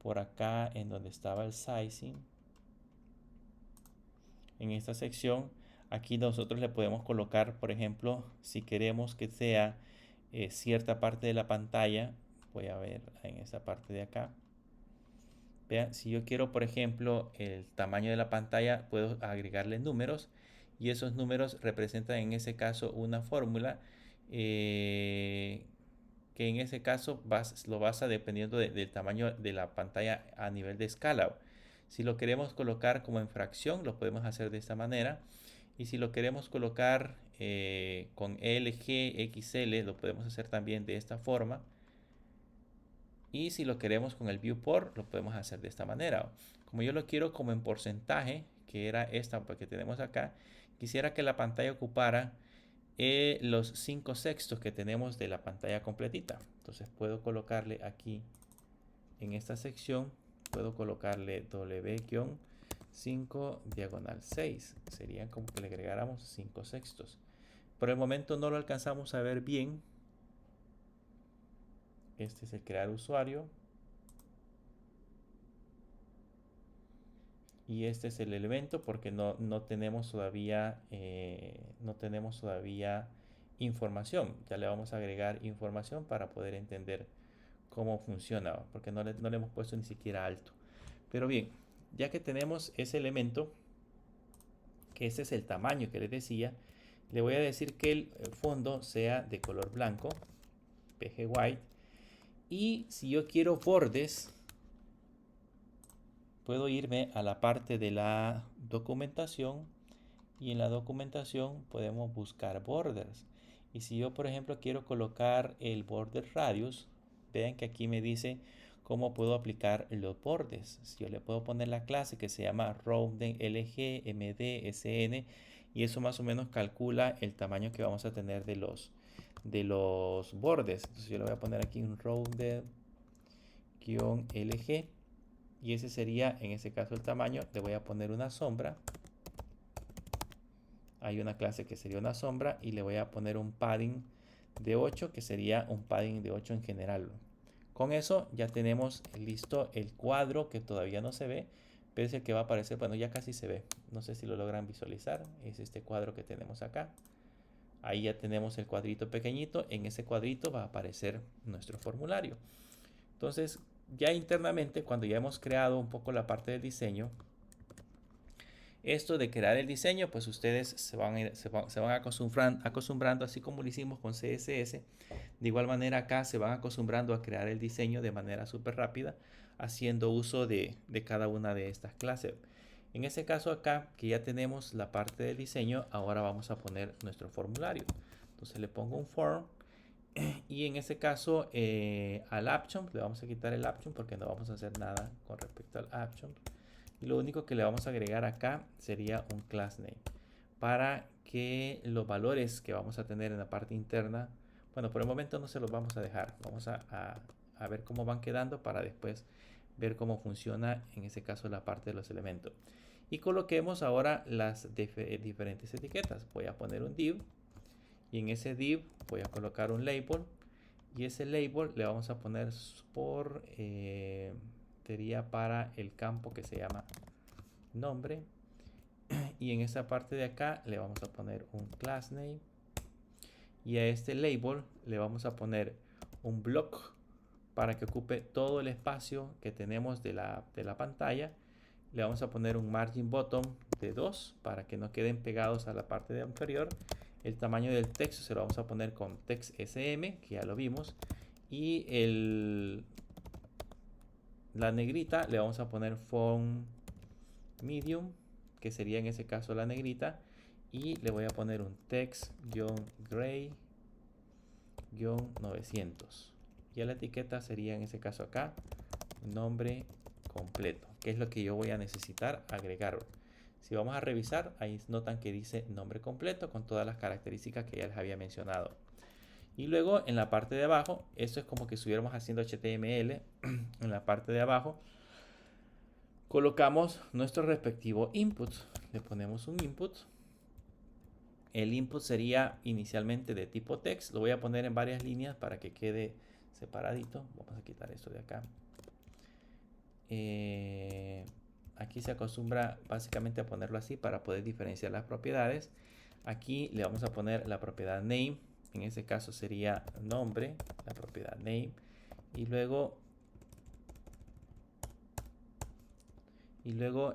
por acá en donde estaba el sizing, en esta sección, aquí nosotros le podemos colocar, por ejemplo, si queremos que sea cierta parte de la pantalla, voy a ver en esta parte de acá. Vean, si yo quiero, por ejemplo, el tamaño de la pantalla, puedo agregarle números y esos números representan en ese caso una fórmula que en ese caso lo basa dependiendo del tamaño de la pantalla a nivel de escala. Si lo queremos colocar como en fracción, lo podemos hacer de esta manera. Y si lo queremos colocar con LG, XL, lo podemos hacer también de esta forma. Y si lo queremos con el viewport, lo podemos hacer de esta manera. Como yo lo quiero como en porcentaje, que era esta que tenemos acá, quisiera que la pantalla ocupara los 5/6 que tenemos de la pantalla completita. Entonces puedo colocarle aquí en esta sección, puedo colocarle W-5 diagonal 6. Serían como que le agregáramos 5/6. Por el momento no lo alcanzamos a ver bien. Este es el crear usuario. Y este es el elemento porque no tenemos todavía información. Ya le vamos a agregar información para poder entender cómo funciona, porque no le hemos puesto ni siquiera alto. Pero bien, ya que tenemos ese elemento, que ese es el tamaño que les decía, le voy a decir que el fondo sea de color blanco, PG White. Y si yo quiero bordes, puedo irme a la parte de la documentación y en la documentación podemos buscar borders. Y si yo, por ejemplo, quiero colocar el border radius, vean que aquí me dice cómo puedo aplicar los bordes. Si yo le puedo poner la clase que se llama rounding LG, MD, SN, y eso más o menos calcula el tamaño que vamos a tener de los bordes. Entonces yo le voy a poner aquí un rounded-LG y ese sería en ese caso el tamaño. Le voy a poner una sombra. Hay una clase que sería una sombra y le voy a poner un padding de 8 que sería un padding de 8 en general. Con eso ya tenemos listo el cuadro que todavía no se ve, pero es el que va a aparecer. Bueno, ya casi se ve. No sé si lo logran visualizar. Es este cuadro que tenemos acá. Ahí ya tenemos el cuadrito pequeñito. En ese cuadrito va a aparecer nuestro formulario. Entonces, ya internamente, cuando ya hemos creado un poco la parte del diseño, esto de crear el diseño, pues ustedes se van acostumbrando, así como lo hicimos con CSS. De igual manera acá se van acostumbrando a crear el diseño de manera súper rápida, haciendo uso de cada una de estas clases. En este caso acá, que ya tenemos la parte del diseño, ahora vamos a poner nuestro formulario. Entonces le pongo un form y en este caso al action, le vamos a quitar el action porque no vamos a hacer nada con respecto al action. Y lo único que le vamos a agregar acá sería un class name para que los valores que vamos a tener en la parte interna, bueno, por el momento no se los vamos a dejar. Vamos a ver cómo van quedando para después ver cómo funciona en ese caso la parte de los elementos. Y coloquemos ahora las diferentes etiquetas. Voy a poner un div y en ese div voy a colocar un label y ese label le vamos a poner sería para el campo que se llama nombre y en esta parte de acá le vamos a poner un class name y a este label le vamos a poner un block para que ocupe todo el espacio que tenemos de la pantalla. Le vamos a poner un margin bottom de 2 para que no queden pegados a la parte de inferior. El tamaño del texto se lo vamos a poner con text SM, que ya lo vimos, y la negrita le vamos a poner font medium, que sería en ese caso la negrita, y le voy a poner un text-gray-900. Y la etiqueta sería en ese caso acá nombre completo, que es lo que yo voy a necesitar agregar. Si vamos a revisar, ahí notan que dice nombre completo con todas las características que ya les había mencionado. Y luego en la parte de abajo, esto es como que estuviéramos haciendo HTML. En la parte de abajo colocamos nuestro respectivo input. Le ponemos un input. El input sería inicialmente de tipo text. Lo voy a poner en varias líneas para que quede separadito. Vamos a quitar esto de acá. Aquí se acostumbra básicamente a ponerlo así para poder diferenciar las propiedades. Aquí le vamos a poner la propiedad name. En este caso sería nombre, la propiedad name. Y luego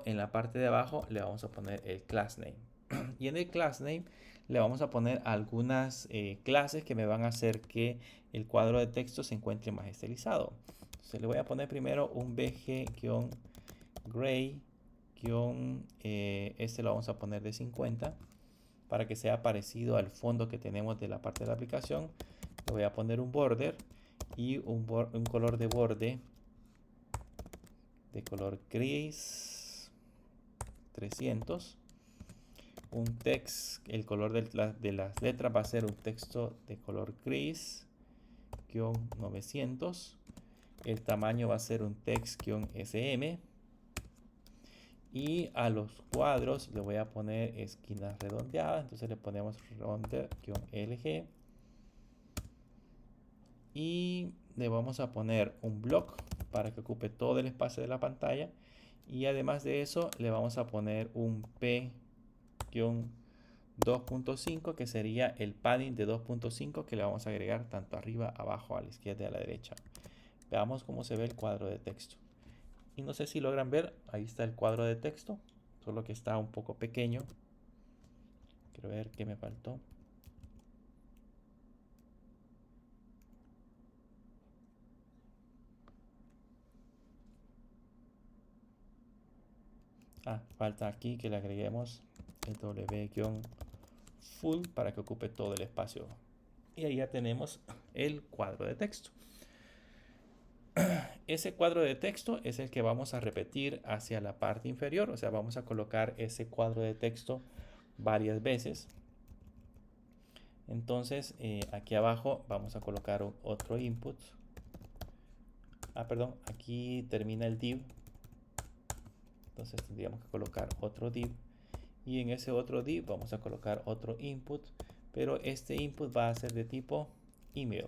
en la parte de abajo le vamos a poner el class name. Y en el class name le vamos a poner algunas clases que me van a hacer que el cuadro de texto se encuentre más estilizado. Entonces le voy a poner primero un bg-gray, este lo vamos a poner de 50 para que sea parecido al fondo que tenemos de la parte de la aplicación. Le voy a poner un border y un color de borde de color gris 300. Un text, el color de las letras va a ser un texto de color gris 900. El tamaño va a ser un text-sm. Y a los cuadros le voy a poner esquinas redondeadas. Entonces le ponemos ronder-lg. Y le vamos a poner un block para que ocupe todo el espacio de la pantalla. Y además de eso le vamos a poner un p-2.5 que sería el padding de 2.5 que le vamos a agregar tanto arriba, abajo, a la izquierda y a la derecha. Veamos cómo se ve el cuadro de texto. Y no sé si logran ver, ahí está el cuadro de texto, solo que está un poco pequeño. Quiero ver qué me faltó. Falta aquí que le agreguemos el w-full para que ocupe todo el espacio. Y ahí ya tenemos el cuadro de texto. Ese cuadro de texto es el que vamos a repetir hacia la parte inferior, o sea, vamos a colocar ese cuadro de texto varias veces. Entonces, aquí abajo vamos a colocar otro input. Perdón, aquí termina el div. Entonces tendríamos que colocar otro div. Y en ese otro div vamos a colocar otro input. Pero este input va a ser de tipo email.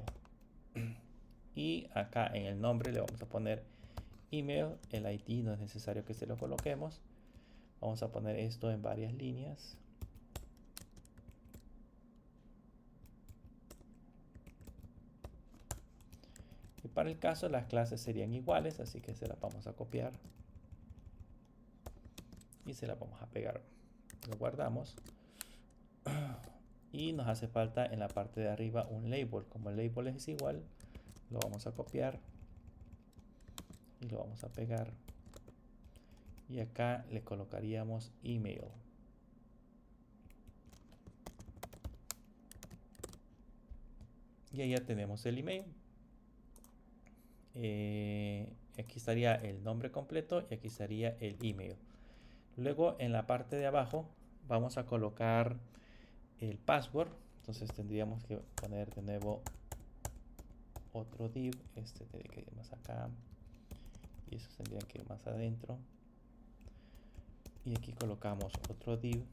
Y acá en el nombre le vamos a poner email. El ID no es necesario que se lo coloquemos. Vamos a poner esto en varias líneas. Y para el caso las clases serían iguales, así que se las vamos a copiar. Y se las vamos a pegar. Lo guardamos. Y nos hace falta en la parte de arriba un label. Como el label es igual, lo vamos a copiar. Y lo vamos a pegar. Y acá le colocaríamos email. Y ahí ya tenemos el email. Aquí estaría el nombre completo y aquí estaría el email. Luego en la parte de abajo vamos a colocar el password. Entonces tendríamos que poner de nuevo otro div. Este tendría que ir más acá. Y eso tendría que ir más adentro. Y aquí colocamos otro div.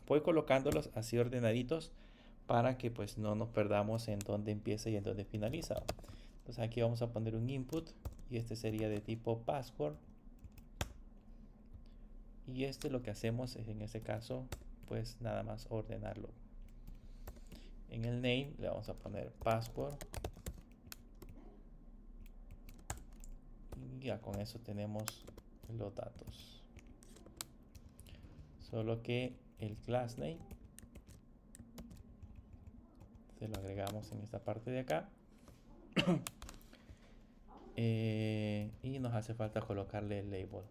Voy colocándolos así ordenaditos para que pues no nos perdamos en dónde empieza y en dónde finaliza. Entonces aquí vamos a poner un input y este sería de tipo password. Y este lo que hacemos es en este caso pues nada más ordenarlo. En el name le vamos a poner password. Y ya con eso tenemos los datos. Solo que el class name se lo agregamos en esta parte de acá. Y nos hace falta colocarle el label.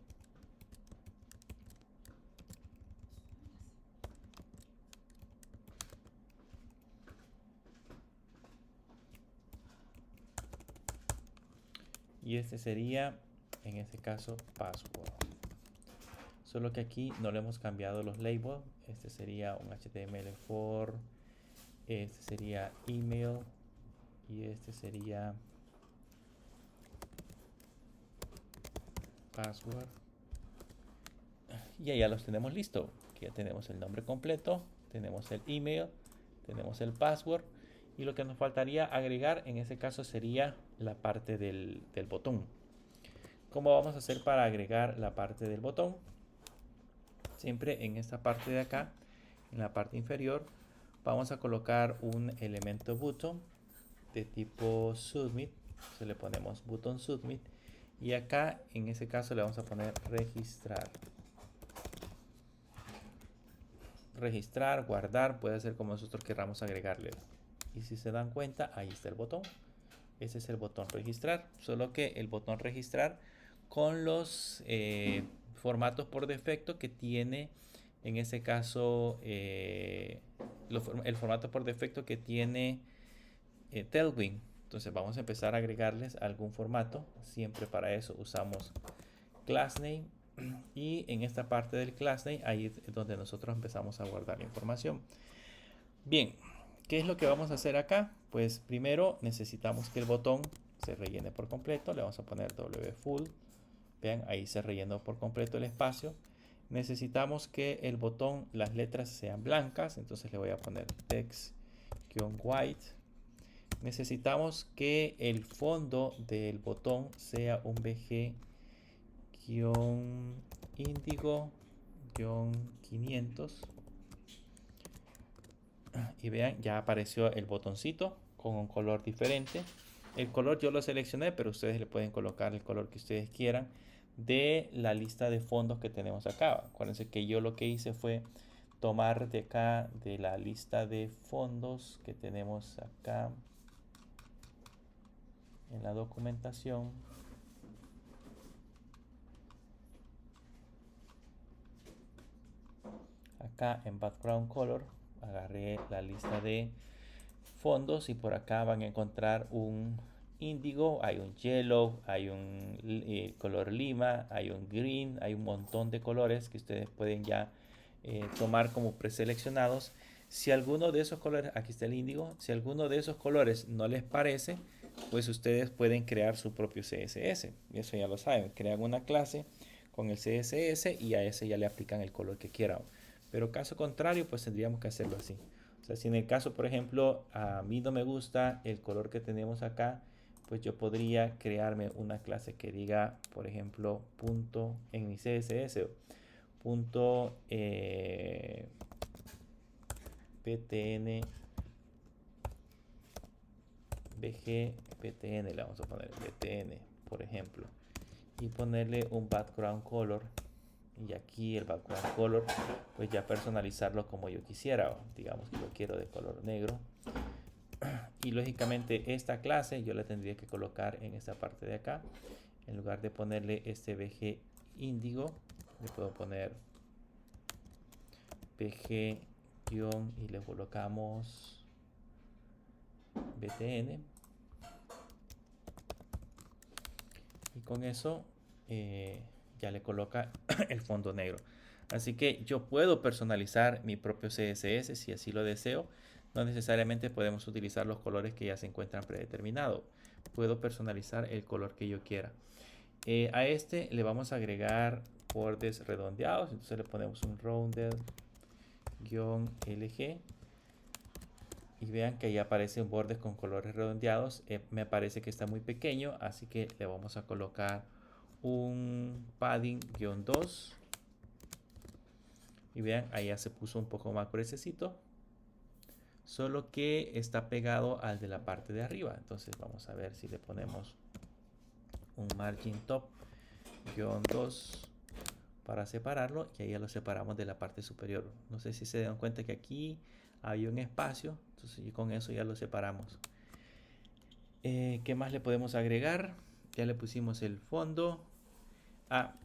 Y este sería, en este caso, password. Solo que aquí no le hemos cambiado los labels. Este sería un HTML4. Este sería email. Y este sería password. Y ya los tenemos listo. Aquí ya tenemos el nombre completo. Tenemos el email. Tenemos el password. Y lo que nos faltaría agregar en ese caso sería la parte del botón. ¿Cómo vamos a hacer para agregar la parte del botón? Siempre en esta parte de acá, en la parte inferior, vamos a colocar un elemento button de tipo submit. Se le ponemos button submit. Y acá en ese caso le vamos a poner registrar. Registrar, guardar, puede ser como nosotros queramos agregarle. Y si se dan cuenta, ahí está el botón. Ese es el botón registrar. Solo que el botón registrar con los formatos por defecto que tiene, en este caso, el formato por defecto que tiene Tailwind. Entonces vamos a empezar a agregarles algún formato. Siempre para eso usamos classname. Y en esta parte del classname, ahí es donde nosotros empezamos a guardar la información. Bien, ¿qué es lo que vamos a hacer acá? Pues primero necesitamos que el botón se rellene por completo. Le vamos a poner wfull. Vean, ahí se rellenó por completo el espacio. Necesitamos que el botón, las letras sean blancas, entonces le voy a poner text-white. Necesitamos que el fondo del botón sea un BG-índigo-500. Y vean, ya apareció el botoncito con un color diferente. El color yo lo seleccioné, pero ustedes le pueden colocar el color que ustedes quieran de la lista de fondos que tenemos acá. Acuérdense que yo lo que hice fue tomar de acá, de la lista de fondos que tenemos acá en la documentación. Acá en background color agarré la lista de fondos y por acá van a encontrar un índigo, hay un yellow, hay un color lima, hay un green, hay un montón de colores que ustedes pueden ya tomar como preseleccionados. Si alguno de esos colores, aquí está el índigo, si alguno de esos colores no les parece, pues ustedes pueden crear su propio CSS. Y eso ya lo saben, crean una clase con el CSS y a ese ya le aplican el color que quieran. Pero caso contrario, pues tendríamos que hacerlo así. O sea, si en el caso, por ejemplo, a mí no me gusta el color que tenemos acá, pues yo podría crearme una clase que diga, por ejemplo, punto en mi CSS, punto ptn bg ptn, le vamos a poner btn, por ejemplo, y ponerle un background color. Y aquí el background color, pues ya personalizarlo como yo quisiera. Digamos que lo quiero de color negro. Y lógicamente esta clase yo la tendría que colocar en esta parte de acá. En lugar de ponerle este BG índigo, le puedo poner BG guión y le colocamos BTN. Y con eso ya le coloca el fondo negro. Así que yo puedo personalizar mi propio CSS si así lo deseo. No necesariamente podemos utilizar los colores que ya se encuentran predeterminados. Puedo personalizar el color que yo quiera. A este le vamos a agregar bordes redondeados. Entonces le ponemos un rounded-lg. Y vean que ahí aparecen bordes con colores redondeados. Me parece que está muy pequeño, así que le vamos a colocar un padding-2. Y vean, ahí ya se puso un poco más gruesecito. Solo que está pegado al de la parte de arriba. Entonces vamos a ver si le ponemos un margin top-2 para separarlo. Y ahí ya lo separamos de la parte superior. No sé si se dan cuenta que aquí hay un espacio. Entonces con eso ya lo separamos. ¿Qué más le podemos agregar? Ya le pusimos el fondo.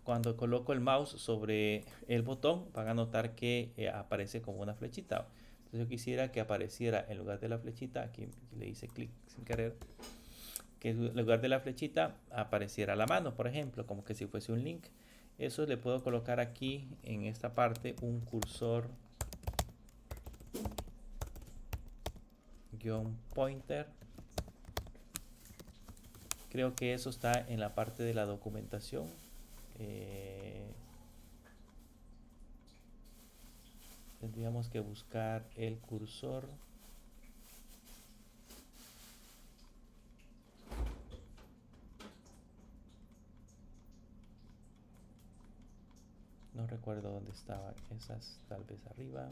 Cuando coloco el mouse sobre el botón van a notar que aparece como una flechita. Entonces yo quisiera que apareciera en lugar de la flechita, aquí le hice clic sin querer, que en lugar de la flechita apareciera la mano, por ejemplo, como que si fuese un link. Eso le puedo colocar aquí en esta parte un cursor guión pointer. Creo que eso está en la parte de la documentación. Tendríamos que buscar el cursor. No recuerdo dónde estaban esas, tal vez arriba.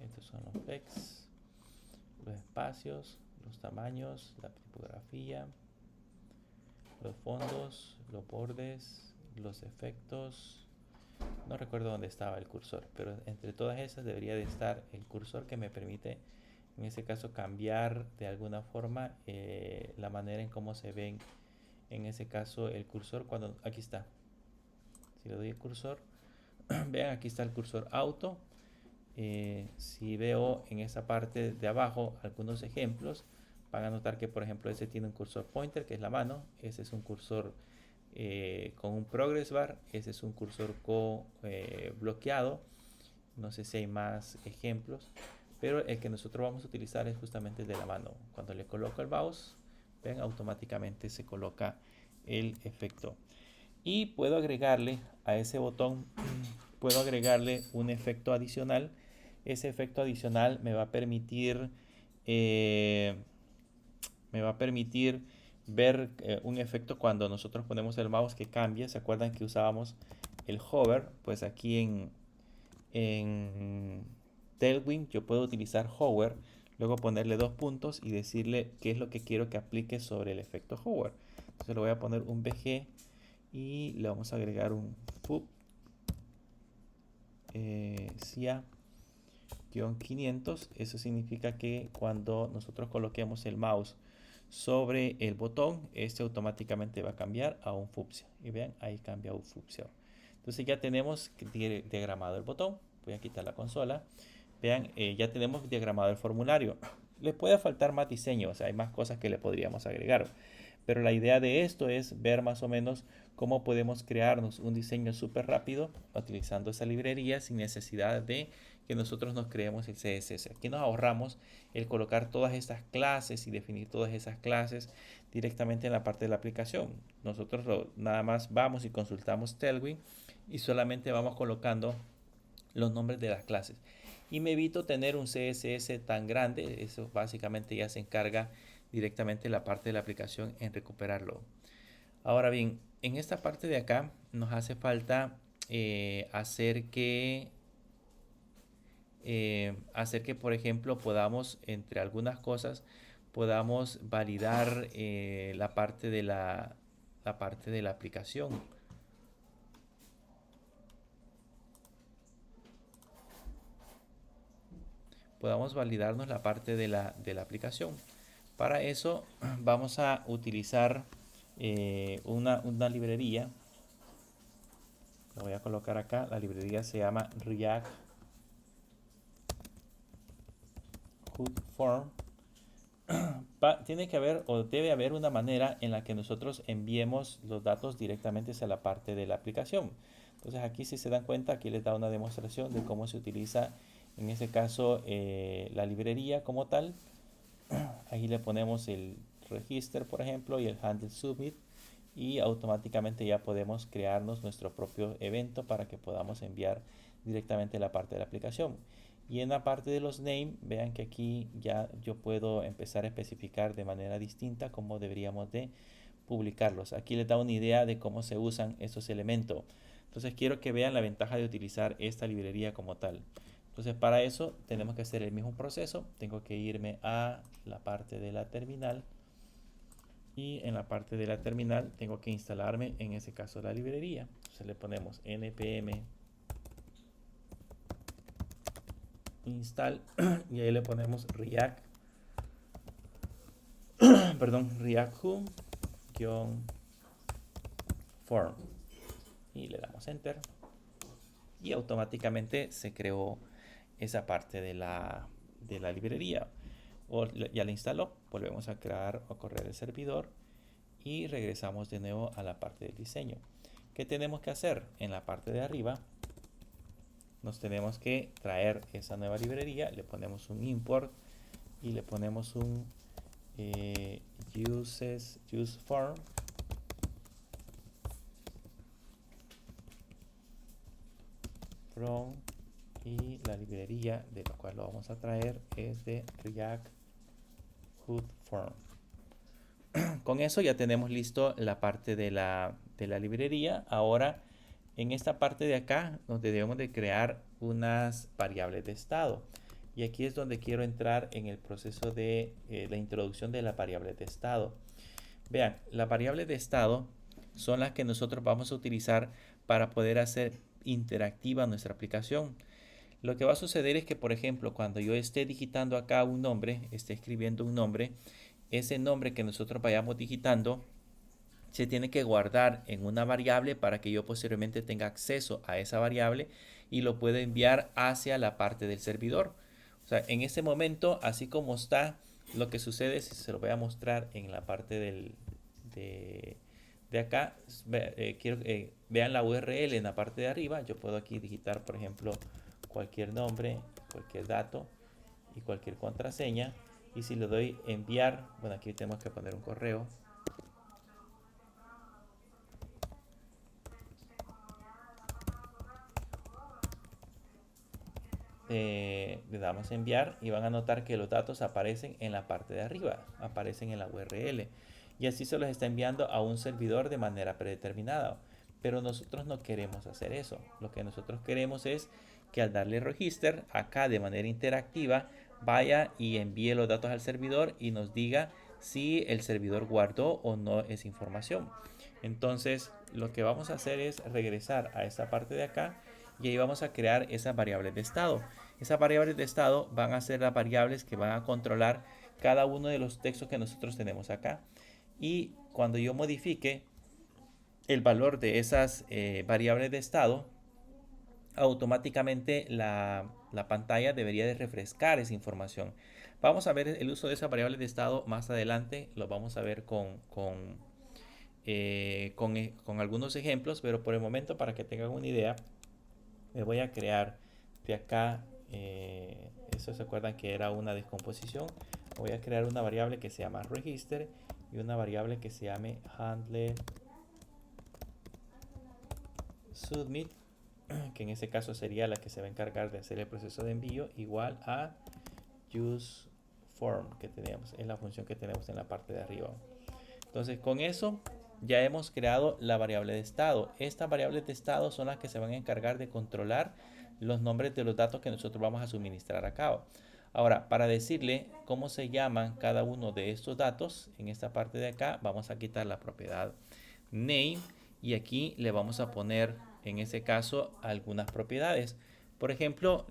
Estos son los flex, los espacios, los tamaños, la tipografía, los fondos, los bordes, los efectos. No recuerdo dónde estaba el cursor, pero entre todas esas debería de estar el cursor que me permite, en este caso, cambiar de alguna forma la manera en cómo se ven, en ese caso, el cursor cuando... Aquí está. Si le doy el cursor, vean, aquí está el cursor auto. Si veo en esa parte de abajo algunos ejemplos, van a notar que, por ejemplo, ese tiene un cursor pointer, que es la mano. Ese es un cursor con un progress bar. Ese es un cursor con bloqueado. No sé si hay más ejemplos, pero el que nosotros vamos a utilizar es justamente el de la mano. Cuando le coloco el mouse, Ven, automáticamente se coloca el efecto. Y puedo agregarle a ese botón, puedo agregarle un efecto adicional. Ese efecto adicional eh, me va a permitir ver un efecto cuando nosotros ponemos el mouse que cambia. ¿Se acuerdan que usábamos el hover? Pues aquí en Tailwind yo puedo utilizar hover, luego ponerle 2 puntos y decirle qué es lo que quiero que aplique sobre el efecto hover. Entonces le voy a poner un BG y le vamos a agregar un FUB SIA-500. Eso significa que cuando nosotros coloquemos el mouse sobre el botón, este automáticamente va a cambiar a un fucsia. Y vean, ahí cambia a un fucsia. Entonces ya tenemos diagramado el botón. Voy a quitar la consola. Vean, ya tenemos diagramado el formulario. Le puede faltar más diseño, o sea, hay más cosas que le podríamos agregar. Pero la idea de esto es ver más o menos cómo podemos crearnos un diseño súper rápido utilizando esa librería sin necesidad de que nosotros nos creemos el CSS. Aquí nos ahorramos el colocar todas estas clases y definir todas esas clases directamente en la parte de la aplicación. Nosotros nada más vamos y consultamos Tailwind y solamente vamos colocando los nombres de las clases. Y me evito tener un CSS tan grande. Eso básicamente ya se encarga directamente la parte de la aplicación en recuperarlo. Ahora bien, en esta parte de acá nos hace falta hacer que, por ejemplo, podamos, entre algunas cosas, podamos validar la parte de la aplicación. Podamos validarnos la parte de la aplicación. Para eso vamos a utilizar una librería. La voy a colocar acá. La librería se llama React Hood Form. Tiene que haber o debe haber una manera en la que nosotros enviemos los datos directamente a la parte de la aplicación. Entonces aquí, si se dan cuenta, aquí les da una demostración de cómo se utiliza en ese caso la librería como tal. Ahí le ponemos el register, por ejemplo, y el handle submit, y automáticamente ya podemos crearnos nuestro propio evento para que podamos enviar directamente la parte de la aplicación. Y en la parte de los name, vean que aquí ya yo puedo empezar a especificar de manera distinta cómo deberíamos de publicarlos. Aquí les da una idea de cómo se usan estos elementos. Entonces quiero que vean la ventaja de utilizar esta librería como tal. Entonces para eso tenemos que hacer el mismo proceso. Tengo que irme a la parte de la terminal. Y en la parte de la terminal tengo que instalarme, en ese caso, la librería. Entonces le ponemos npm install y ahí le ponemos react, perdón, react form y le damos enter y automáticamente se creó esa parte de la librería. Ya la instaló. Volvemos a crear o correr el servidor y regresamos de nuevo a la parte del diseño. ¿Qué tenemos que hacer? En la parte de arriba nos tenemos que traer esa nueva librería, le ponemos un import y le ponemos un use form from, y la librería de la cual lo vamos a traer es de React Hood Form. Con eso ya tenemos listo la parte de la librería. Ahora en esta parte de acá donde debemos de crear unas variables de estado, y aquí es donde quiero entrar en el proceso de la introducción de las variables de estado. Vean, las variables de estado son las que nosotros vamos a utilizar para poder hacer interactiva nuestra aplicación. Lo que va a suceder es que, por ejemplo, cuando yo esté digitando acá un nombre, esté escribiendo un nombre, ese nombre que nosotros vayamos digitando se tiene que guardar en una variable para que yo posteriormente tenga acceso a esa variable y lo pueda enviar hacia la parte del servidor. O sea, en ese momento, así como está, lo que sucede es, se lo voy a mostrar en la parte de acá. Quiero que vean la URL en la parte de arriba. Yo puedo aquí digitar, por ejemplo, cualquier nombre, cualquier dato y cualquier contraseña. Y si le doy enviar, bueno, aquí tenemos que poner un correo. Le damos enviar y van a notar que los datos aparecen en la parte de arriba, aparecen en la URL. Y así se los está enviando a un servidor de manera predeterminada. Pero nosotros no queremos hacer eso. Lo que nosotros queremos es que al darle register, acá de manera interactiva, vaya y envíe los datos al servidor y nos diga si el servidor guardó o no esa información. Entonces, lo que vamos a hacer es regresar a esta parte de acá y ahí vamos a crear esas variables de estado. Esas variables de estado van a ser las variables que van a controlar cada uno de los textos que nosotros tenemos acá. Y cuando yo modifique el valor de esas variables de estado, automáticamente la pantalla debería de refrescar esa información. Vamos a ver el uso de esas variables de estado más adelante, lo vamos a ver con algunos ejemplos, pero por el momento, para que tengan una idea, me voy a crear de acá, eso se acuerdan que era una descomposición, voy a crear una variable que se llama register y una variable que se llame handle submit, que en este caso sería la que se va a encargar de hacer el proceso de envío, igual a use form que tenemos, es la función que tenemos en la parte de arriba. Entonces con eso ya hemos creado la variable de estado. Estas variables de estado son las que se van a encargar de controlar los nombres de los datos que nosotros vamos a suministrar a cabo. Ahora, para decirle cómo se llaman cada uno de estos datos, en esta parte de acá vamos a quitar la propiedad name y aquí le vamos a poner en ese caso algunas propiedades. Por ejemplo,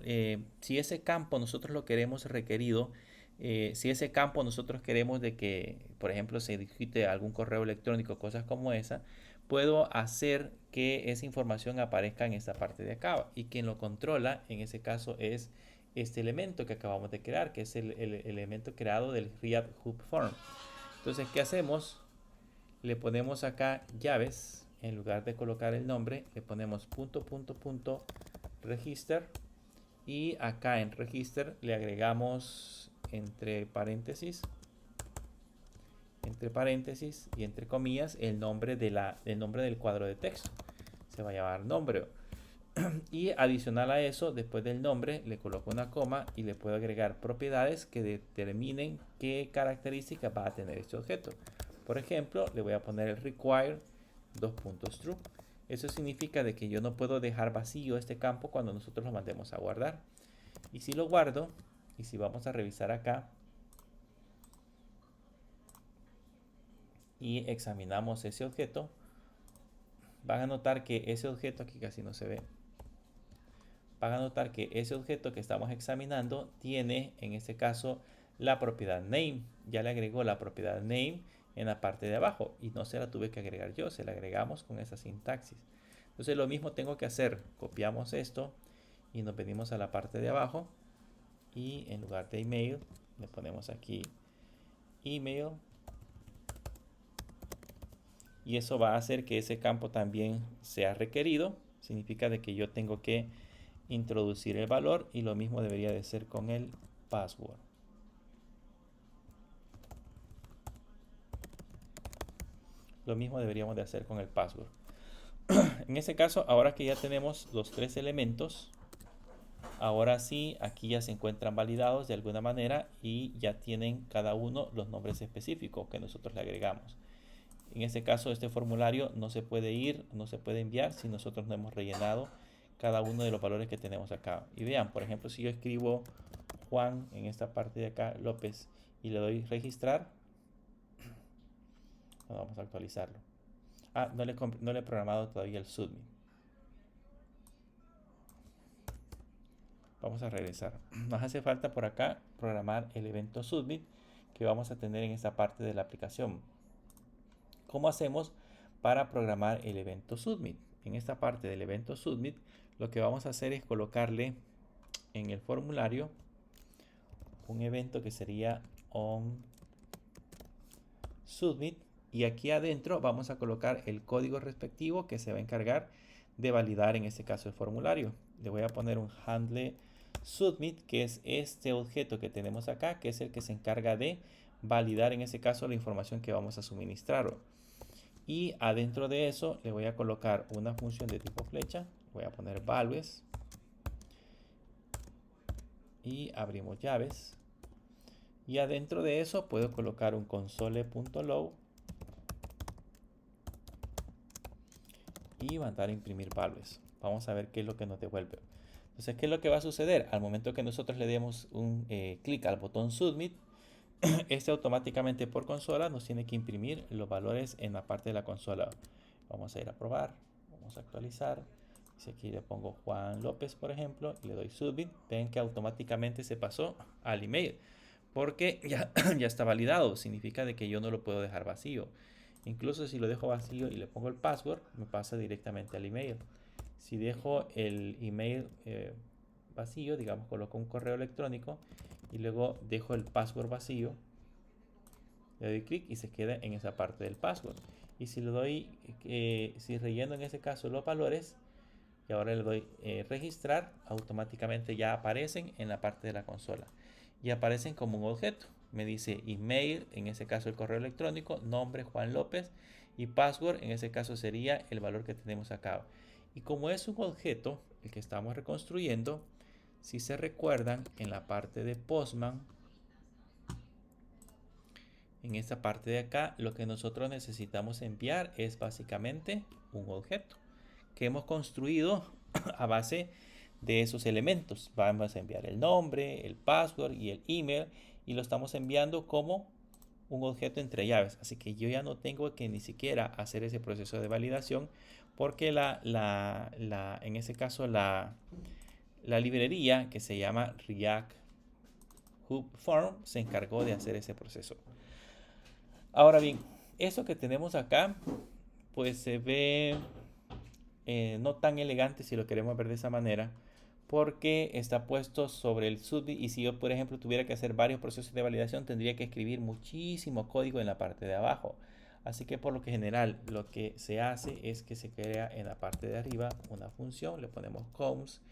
si ese campo nosotros lo queremos requerido, si ese campo nosotros queremos de que, por ejemplo, se digite algún correo electrónico, cosas como esa, puedo hacer que esa información aparezca en esta parte de acá. Y quien lo controla en ese caso es este elemento que acabamos de crear, que es el elemento creado del React Hub Form. Entonces, ¿qué hacemos? Le ponemos acá llaves, en lugar de colocar el nombre, le ponemos punto register y acá en register le agregamos entre paréntesis y entre comillas el nombre del cuadro de texto. Se va a llamar nombre. Y adicional a eso, después del nombre, le coloco una coma y le puedo agregar propiedades que determinen qué características va a tener este objeto. Por ejemplo, le voy a poner el require true. Eso significa de que yo no puedo dejar vacío este campo cuando nosotros lo mandemos a guardar. Y si lo guardo, y si vamos a revisar acá, y examinamos ese objeto, van a notar que ese objeto, aquí casi no se ve, van a notar que ese objeto que estamos examinando tiene, en este caso, la propiedad name. Ya le agregó la propiedad name en la parte de abajo y no se la tuve que agregar yo, se la agregamos con esa sintaxis. Entonces lo mismo tengo que hacer, copiamos esto y nos venimos a la parte de abajo y en lugar de email le ponemos aquí email y eso va a hacer que ese campo también sea requerido. Significa de que yo tengo que introducir el valor y lo mismo debería de ser con el password. Lo mismo deberíamos de hacer con el password. En este caso, ahora que ya tenemos los tres elementos, ahora sí, aquí ya se encuentran validados de alguna manera y ya tienen cada uno los nombres específicos que nosotros le agregamos. En este caso, este formulario no se puede ir, no se puede enviar si nosotros no hemos rellenado cada uno de los valores que tenemos acá. Y vean, por ejemplo, si yo escribo Juan en esta parte de acá, López, y le doy registrar, vamos a actualizarlo. No le he programado todavía el submit. Vamos a regresar. Nos hace falta por acá programar el evento submit que vamos a tener en esta parte de la aplicación. ¿Cómo hacemos para programar el evento submit? En esta parte del evento submit, lo que vamos a hacer es colocarle en el formulario un evento que sería on submit y aquí adentro vamos a colocar el código respectivo que se va a encargar de validar en este caso el formulario. Le voy a poner un handle submit, que es este objeto que tenemos acá, que es el que se encarga de validar en ese caso la información que vamos a suministrar. Y adentro de eso le voy a colocar una función de tipo flecha, voy a poner values y abrimos llaves. Y adentro de eso puedo colocar un console.log y mandar a imprimir values. Vamos a ver qué es lo que nos devuelve. Entonces, ¿qué es lo que va a suceder? Al momento que nosotros le demos un clic al botón Submit, este automáticamente por consola nos tiene que imprimir los valores en la parte de la consola. Vamos a ir a probar, vamos a actualizar. Si aquí le pongo Juan López, por ejemplo, y le doy Submit, ven que automáticamente se pasó al email. Porque ya, ya está validado, significa de que yo no lo puedo dejar vacío. Incluso si lo dejo vacío y le pongo el password, me pasa directamente al email. Si dejo el email vacío, digamos, coloco un correo electrónico y luego dejo el password vacío, le doy clic y se queda en esa parte del password. Y si le doy, si relleno en ese caso los valores y ahora le doy registrar, automáticamente ya aparecen en la parte de la consola y aparecen como un objeto. Me dice email, en ese caso el correo electrónico, nombre Juan López, y password, en ese caso sería el valor que tenemos acá. Y como es un objeto el que estamos reconstruyendo, si se recuerdan, en la parte de Postman, en esta parte de acá, lo que nosotros necesitamos enviar es básicamente un objeto que hemos construido a base de esos elementos. Vamos a enviar el nombre, el password y el email, y lo estamos enviando como un objeto entre llaves. Así que yo ya no tengo que ni siquiera hacer ese proceso de validación, porque en ese caso la librería que se llama React Hub Form se encargó de hacer ese proceso. Ahora bien, eso que tenemos acá pues se ve no tan elegante si lo queremos ver de esa manera, porque está puesto sobre el submit, y si yo por ejemplo tuviera que hacer varios procesos de validación tendría que escribir muchísimo código en la parte de abajo. Así que por lo que general lo que se hace es que se crea en la parte de arriba una función, le ponemos const,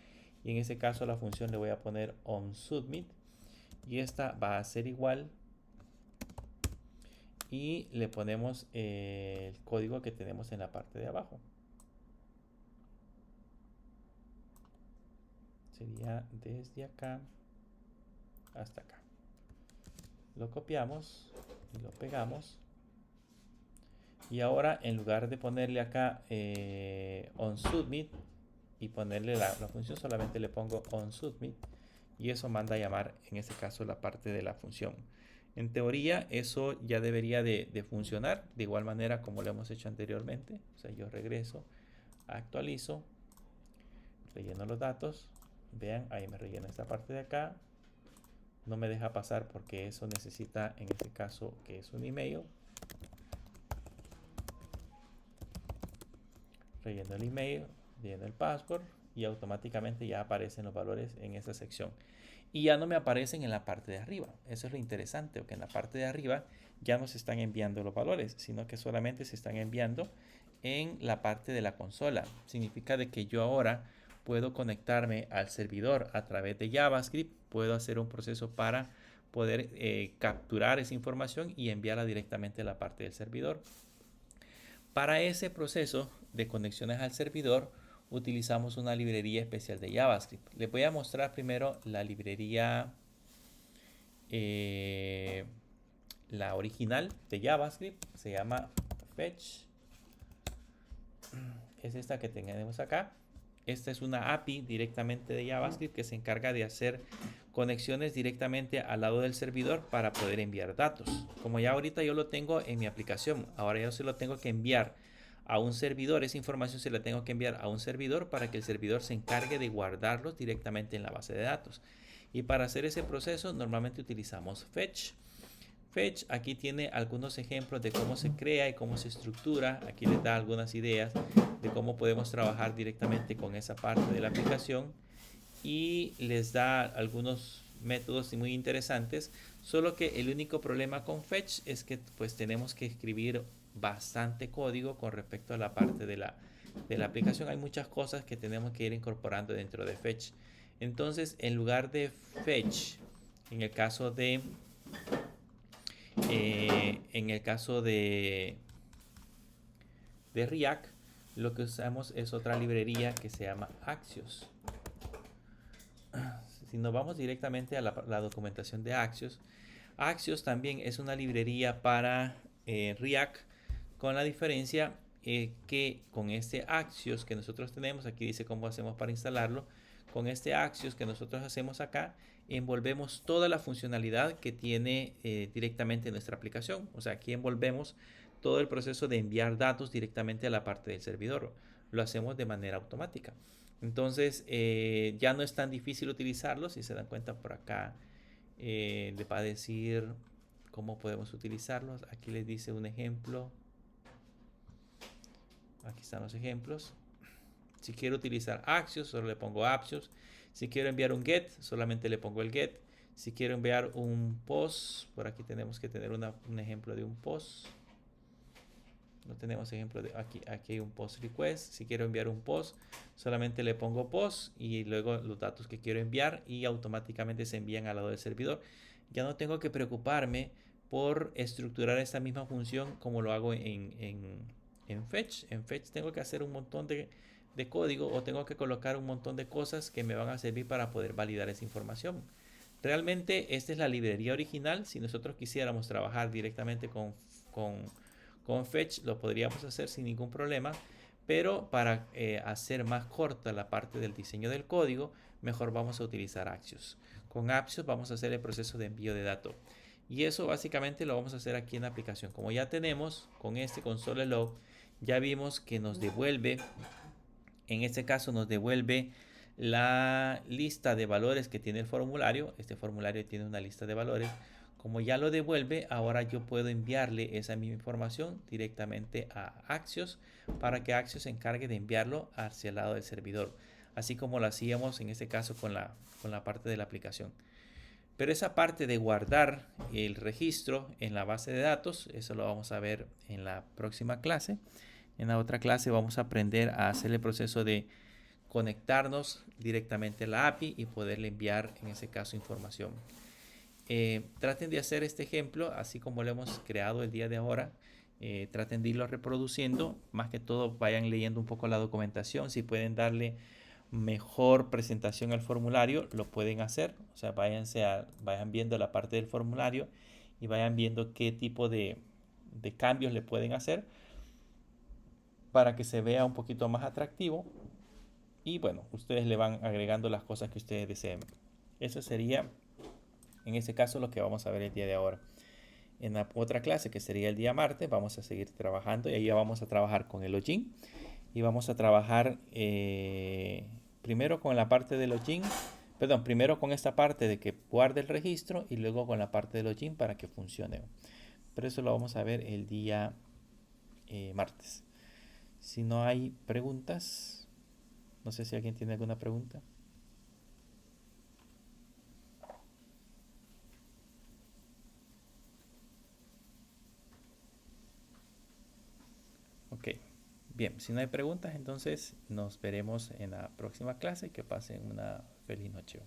y en ese caso la función le voy a poner onSubmit, y esta va a ser igual, y le ponemos el código que tenemos en la parte de abajo. Sería desde acá hasta acá. Lo copiamos y lo pegamos. Y ahora en lugar de ponerle acá onSubmit y ponerle la función, solamente le pongo onSubmit, y eso manda a llamar en este caso la parte de la función. En teoría eso ya debería de funcionar de igual manera como lo hemos hecho anteriormente. O sea, yo regreso, actualizo, relleno los datos. Vean, ahí me rellena esta parte de acá. No me deja pasar porque eso necesita, en este caso, que es un email. Relleno el email, relleno el password y automáticamente ya aparecen los valores en esa sección. Y ya no me aparecen en la parte de arriba. Eso es lo interesante, porque en la parte de arriba ya no se están enviando los valores, sino que solamente se están enviando en la parte de la consola. Significa de que yo ahora puedo conectarme al servidor a través de JavaScript, puedo hacer un proceso para poder capturar esa información y enviarla directamente a la parte del servidor. Para ese proceso de conexiones al servidor utilizamos una librería especial de JavaScript. Les voy a mostrar primero la librería, la original de JavaScript, se llama Fetch. Es esta que tenemos acá. Esta es una API directamente de JavaScript que se encarga de hacer conexiones directamente al lado del servidor para poder enviar datos. Como ya ahorita yo lo tengo en mi aplicación, ahora yo se lo tengo que enviar a un servidor. Esa información se la tengo que enviar a un servidor para que el servidor se encargue de guardarlos directamente en la base de datos. Y para hacer ese proceso normalmente utilizamos Fetch. Fetch aquí tiene algunos ejemplos de cómo se crea y cómo se estructura. Aquí les da algunas ideas de cómo podemos trabajar directamente con esa parte de la aplicación, y les da algunos métodos muy interesantes. Solo que el único problema con Fetch es que pues tenemos que escribir bastante código con respecto a la parte de la aplicación. Hay muchas cosas que tenemos que ir incorporando dentro de Fetch. Entonces, en lugar de fetch, en el caso de React, lo que usamos es otra librería que se llama Axios. Si nos vamos directamente a la documentación de Axios, Axios también es una librería para React, con la diferencia que con este Axios que nosotros tenemos, aquí dice cómo hacemos para instalarlo, con este Axios que nosotros hacemos acá, envolvemos toda la funcionalidad que tiene directamente nuestra aplicación. O sea, aquí envolvemos todo el proceso de enviar datos directamente a la parte del servidor. Lo hacemos de manera automática. Entonces, ya no es tan difícil utilizarlo. Si se dan cuenta por acá, le va a decir cómo podemos utilizarlos. Aquí les dice un ejemplo. Aquí están los ejemplos. Si quiero utilizar Axios, solo le pongo Axios. Si quiero enviar un get, solamente le pongo el get. Si quiero enviar un post, por aquí tenemos que tener un ejemplo de un post. No tenemos ejemplo de aquí hay un post request. Si quiero enviar un post, solamente le pongo post y luego los datos que quiero enviar y automáticamente se envían al lado del servidor. Ya no tengo que preocuparme por estructurar esta misma función como lo hago en Fetch. En Fetch tengo que hacer un montón de código o tengo que colocar un montón de cosas que me van a servir para poder validar esa información. Realmente esta es la librería original. Si nosotros quisiéramos trabajar directamente con Fetch lo podríamos hacer sin ningún problema, pero para hacer más corta la parte del diseño del código, mejor vamos a utilizar Axios. Con Axios vamos a hacer el proceso de envío de datos. Y eso básicamente lo vamos a hacer aquí en la aplicación. Como ya tenemos con este console log, ya vimos que nos devuelve, en este caso nos devuelve la lista de valores que tiene el formulario. Este formulario tiene una lista de valores. Como ya lo devuelve, ahora yo puedo enviarle esa misma información directamente a Axios para que Axios se encargue de enviarlo hacia el lado del servidor, así como lo hacíamos en este caso con la parte de la aplicación. Pero esa parte de guardar el registro en la base de datos, eso lo vamos a ver en la próxima clase. En la otra clase vamos a aprender a hacer el proceso de conectarnos directamente a la API y poderle enviar en ese caso información. Traten de hacer este ejemplo así como lo hemos creado el día de ahora. Traten de irlo reproduciendo, más que todo vayan leyendo un poco la documentación. Si pueden darle mejor presentación al formulario, lo pueden hacer. O sea, vayan viendo la parte del formulario y vayan viendo qué tipo de cambios le pueden hacer para que se vea un poquito más atractivo. Y bueno, ustedes le van agregando las cosas que ustedes deseen. Eso sería en ese caso lo que vamos a ver el día de ahora. En la otra clase, que sería el día martes, vamos a seguir trabajando y ahí vamos a trabajar con el login y vamos a trabajar primero con la parte de login, perdón, primero con esta parte de que guarde el registro y luego con la parte de login para que funcione. Pero eso lo vamos a ver el día martes. Si no hay preguntas, no sé si alguien tiene alguna pregunta. Ok, bien, si no hay preguntas, entonces nos veremos en la próxima clase. Que pasen una feliz noche.